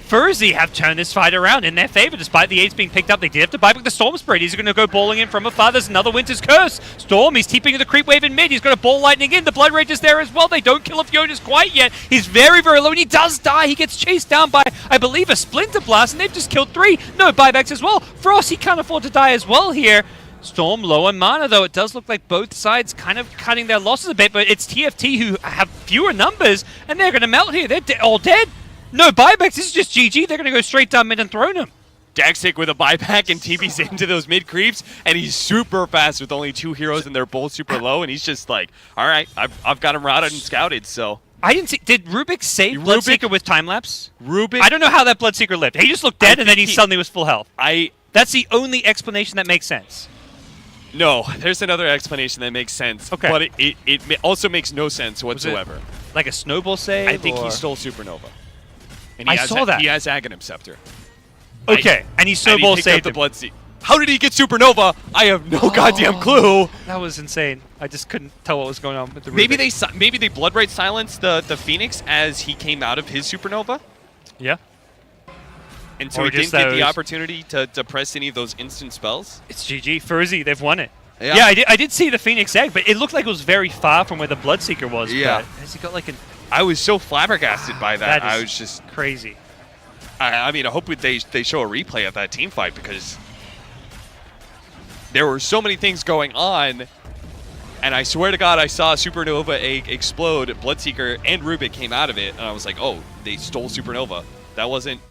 ferzee have turned this fight around in their favor. Despite the aids being picked up, they did have to buy back the Storm Spirit. He's going to go balling in from afar. There's another Winter's Curse. Storm, he's keeping the creep wave in mid. He's got a ball lightning in. The Blood Rage is there as well. They don't kill Jonas quite yet. He's very, very low, and he does die. He gets chased down by, I believe, a Splinter Blast, and they've just killed 3. No buybacks as well. Frost, he can't afford to die as well here. Storm low on mana, though. It does look like both sides kind of cutting their losses a bit, but it's TFT who have fewer numbers, and they're going to melt here. They're all dead. No buybacks, this is just GG. They're going to go straight down mid and throne him. Daxic with a buyback and TP's into those mid creeps, and he's super fast with only 2 heroes, and they're both super low, and he's just like, all right, I've got him routed and scouted, so. I didn't see, did Rubik save Bloodseeker with time-lapse? Rubik? I don't know how that Bloodseeker lived. He just looked dead, and then he suddenly was full health. That's the only explanation that makes sense. No, there's another explanation that makes sense, okay, but it also makes no sense whatsoever. Was it like a snowball save? I think he stole Supernova. And I saw that. He has Aghanim Scepter. Okay, and he snowball saved the Bloodseeker. How did he get Supernova? I have no goddamn clue. That was insane. I just couldn't tell what was going on with the Rubik. Maybe they Blood Rage silenced the Phoenix as he came out of his Supernova? Yeah. And so he didn't get the opportunity to press any of those instant spells? It's GG. ferzee, they've won it. Yeah, I did see the Phoenix Egg, but it looked like it was very far from where the Bloodseeker was. Yeah. But has he got like an... I was so flabbergasted by that. That is I was just crazy. I mean, I hope they show a replay of that team fight because there were so many things going on, and I swear to God, I saw Supernova Egg explode. Bloodseeker and Rubik came out of it, and I was like, oh, they stole Supernova. That wasn't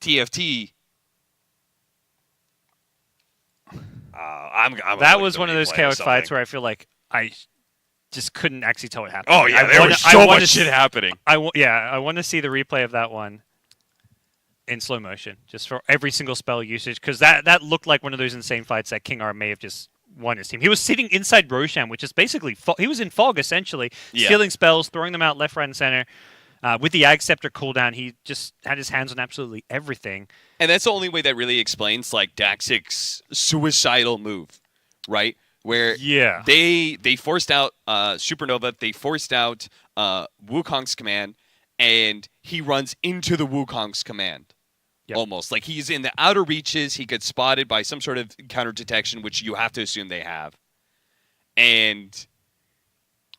TFT. That was one of those chaos fights where I feel like I just couldn't actually tell what happened. Oh yeah, there was so much shit happening. I want to see the replay of that one in slow motion, just for every single spell usage, because that looked like one of those insane fights that King R may have just won his team. He was sitting inside Roshan, which is basically he was in fog essentially, stealing spells, throwing them out left, right, and center. With the Ag Scepter cooldown, he just had his hands on absolutely everything. And that's the only way that really explains like Daxic's suicidal move, right? Where they forced out Supernova, they forced out Wukong's command, and he runs into the Wukong's command. Yep. Almost. Like he's in the outer reaches, he gets spotted by some sort of counter detection, which you have to assume they have. And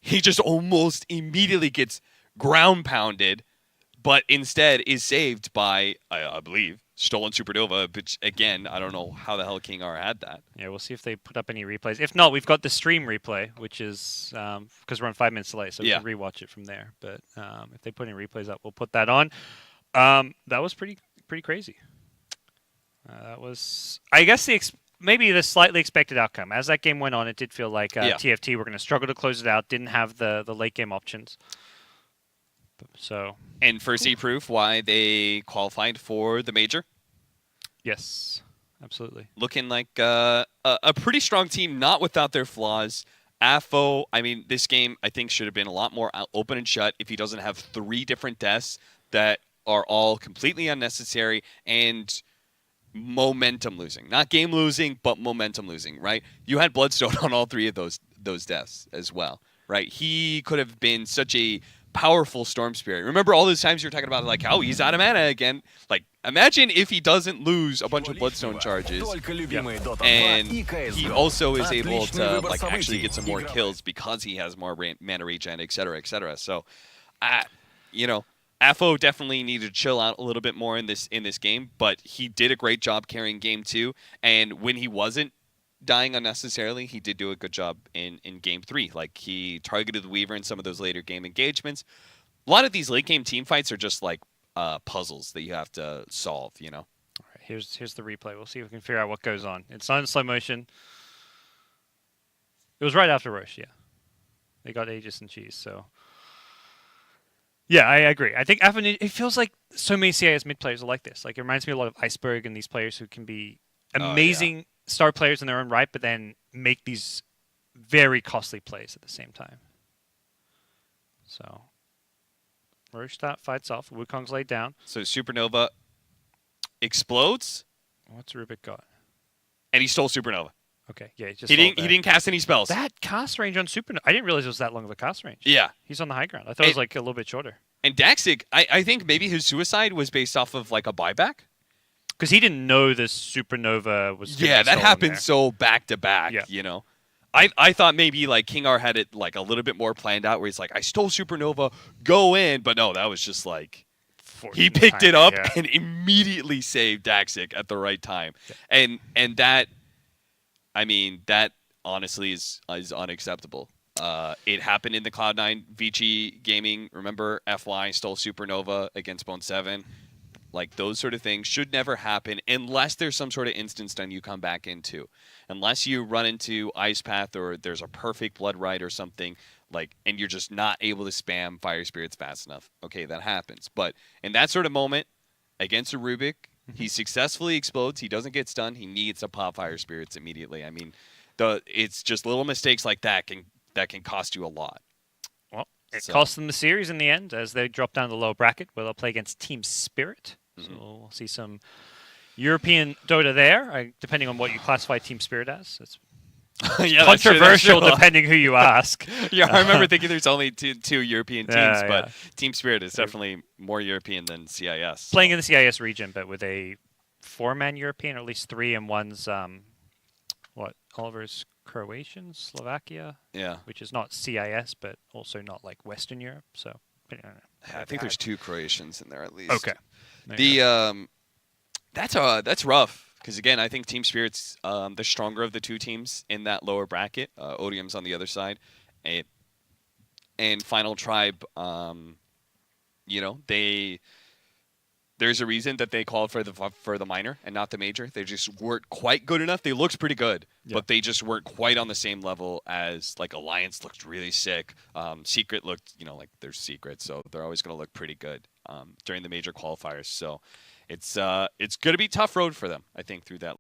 he just almost immediately gets ground pounded, but instead is saved by, I believe, stolen Supernova, which, again, I don't know how the hell King R had that. Yeah, we'll see if they put up any replays. If not, we've got the stream replay, which is, because we're on 5 minutes delay, so we can rewatch it from there. But if they put any replays up, we'll put that on. That was pretty crazy. That was, I guess, maybe the slightly expected outcome. As that game went on, it did feel like TFT were going to struggle to close it out, didn't have the late game options. So, and ferzee proof why they qualified for the major. Yes, absolutely. Looking like a pretty strong team, not without their flaws. AFO, I mean, this game I think should have been a lot more open and shut if he doesn't have 3 different deaths that are all completely unnecessary and momentum losing. Not game losing, but momentum losing, right? You had Bloodstone on all 3 of those deaths as well, right? He could have been such a powerful Storm Spirit. Remember all those times you were talking about, like, oh, he's out of mana again. Like, imagine if he doesn't lose a bunch of Bloodstone charges, and he also is able to, like, actually get some more kills because he has more mana regen, etc., etc. So, you know, AFO definitely needed to chill out a little bit more in this game, but he did a great job carrying game 2, and when he wasn't dying unnecessarily, he did do a good job in game 3. Like, he targeted the Weaver in some of those later game engagements. A lot of these late game team fights are just like puzzles that you have to solve, you know. All right, here's the replay. We'll see if we can figure out what goes on. It's not in slow motion. It was right after Roche, yeah. They got Aegis and Cheese, so yeah, I agree. I think it feels like so many CIS mid players are like this. Like, it reminds me a lot of Iceberg and these players who can be amazing star players in their own right, but then make these very costly plays at the same time. So, Roshtat fights off. Wukong's laid down. So Supernova explodes. What's Rubik got? And he stole Supernova. Okay, yeah, he didn't cast any spells. That cast range on Supernova, I didn't realize it was that long of a cast range. Yeah, he's on the high ground. I thought it was like a little bit shorter. And Daxic, I think maybe his suicide was based off of like a buyback. Because he didn't know this Supernova was. Yeah, that happened so back to back. You know, I thought maybe like King R had it like a little bit more planned out, where he's like, I stole Supernova, go in, but no, that was just like he picked it up and immediately saved Daxic at the right time, and that, I mean, that honestly is unacceptable. It happened in the Cloud9 Vici gaming. Remember, FY stole Supernova against Bone 7. Like, those sort of things should never happen unless there's some sort of instance stun you come back into. Unless you run into Ice Path or there's a perfect Blood Rite or something, like, and you're just not able to spam Fire Spirits fast enough. Okay, that happens. But in that sort of moment, against a Rubik, he successfully explodes. He doesn't get stunned. He needs to pop Fire Spirits immediately. I mean, it's just little mistakes like that can cost you a lot. Well, it cost them the series in the end as they drop down the low bracket where they'll play against Team Spirit. So we'll see some European Dota there, depending on what you classify Team Spirit as. It's controversial depending who you ask. Yeah, I remember thinking there's only two European teams, but Team Spirit is definitely more European than CIS. Playing in the CIS region, but with a 4-man European, or at least 3, and one's what Oliver's Croatian, Slovakia, Yeah. which is not CIS, but also not like Western Europe. So I don't know. I think there's 2 Croatians in there at least. Okay. There you go. That's rough because again I think Team Spirit's the stronger of the 2 teams in that lower bracket. Odium's on the other side, and Final Tribe. You know there's a reason that they called for the minor and not the major. They just weren't quite good enough. They looked pretty good, but they just weren't quite on the same level as like Alliance looked really sick. Secret looked like they're Secret, so they're always going to look pretty good during the major qualifiers. So it's going to be a tough road for them, I think, through that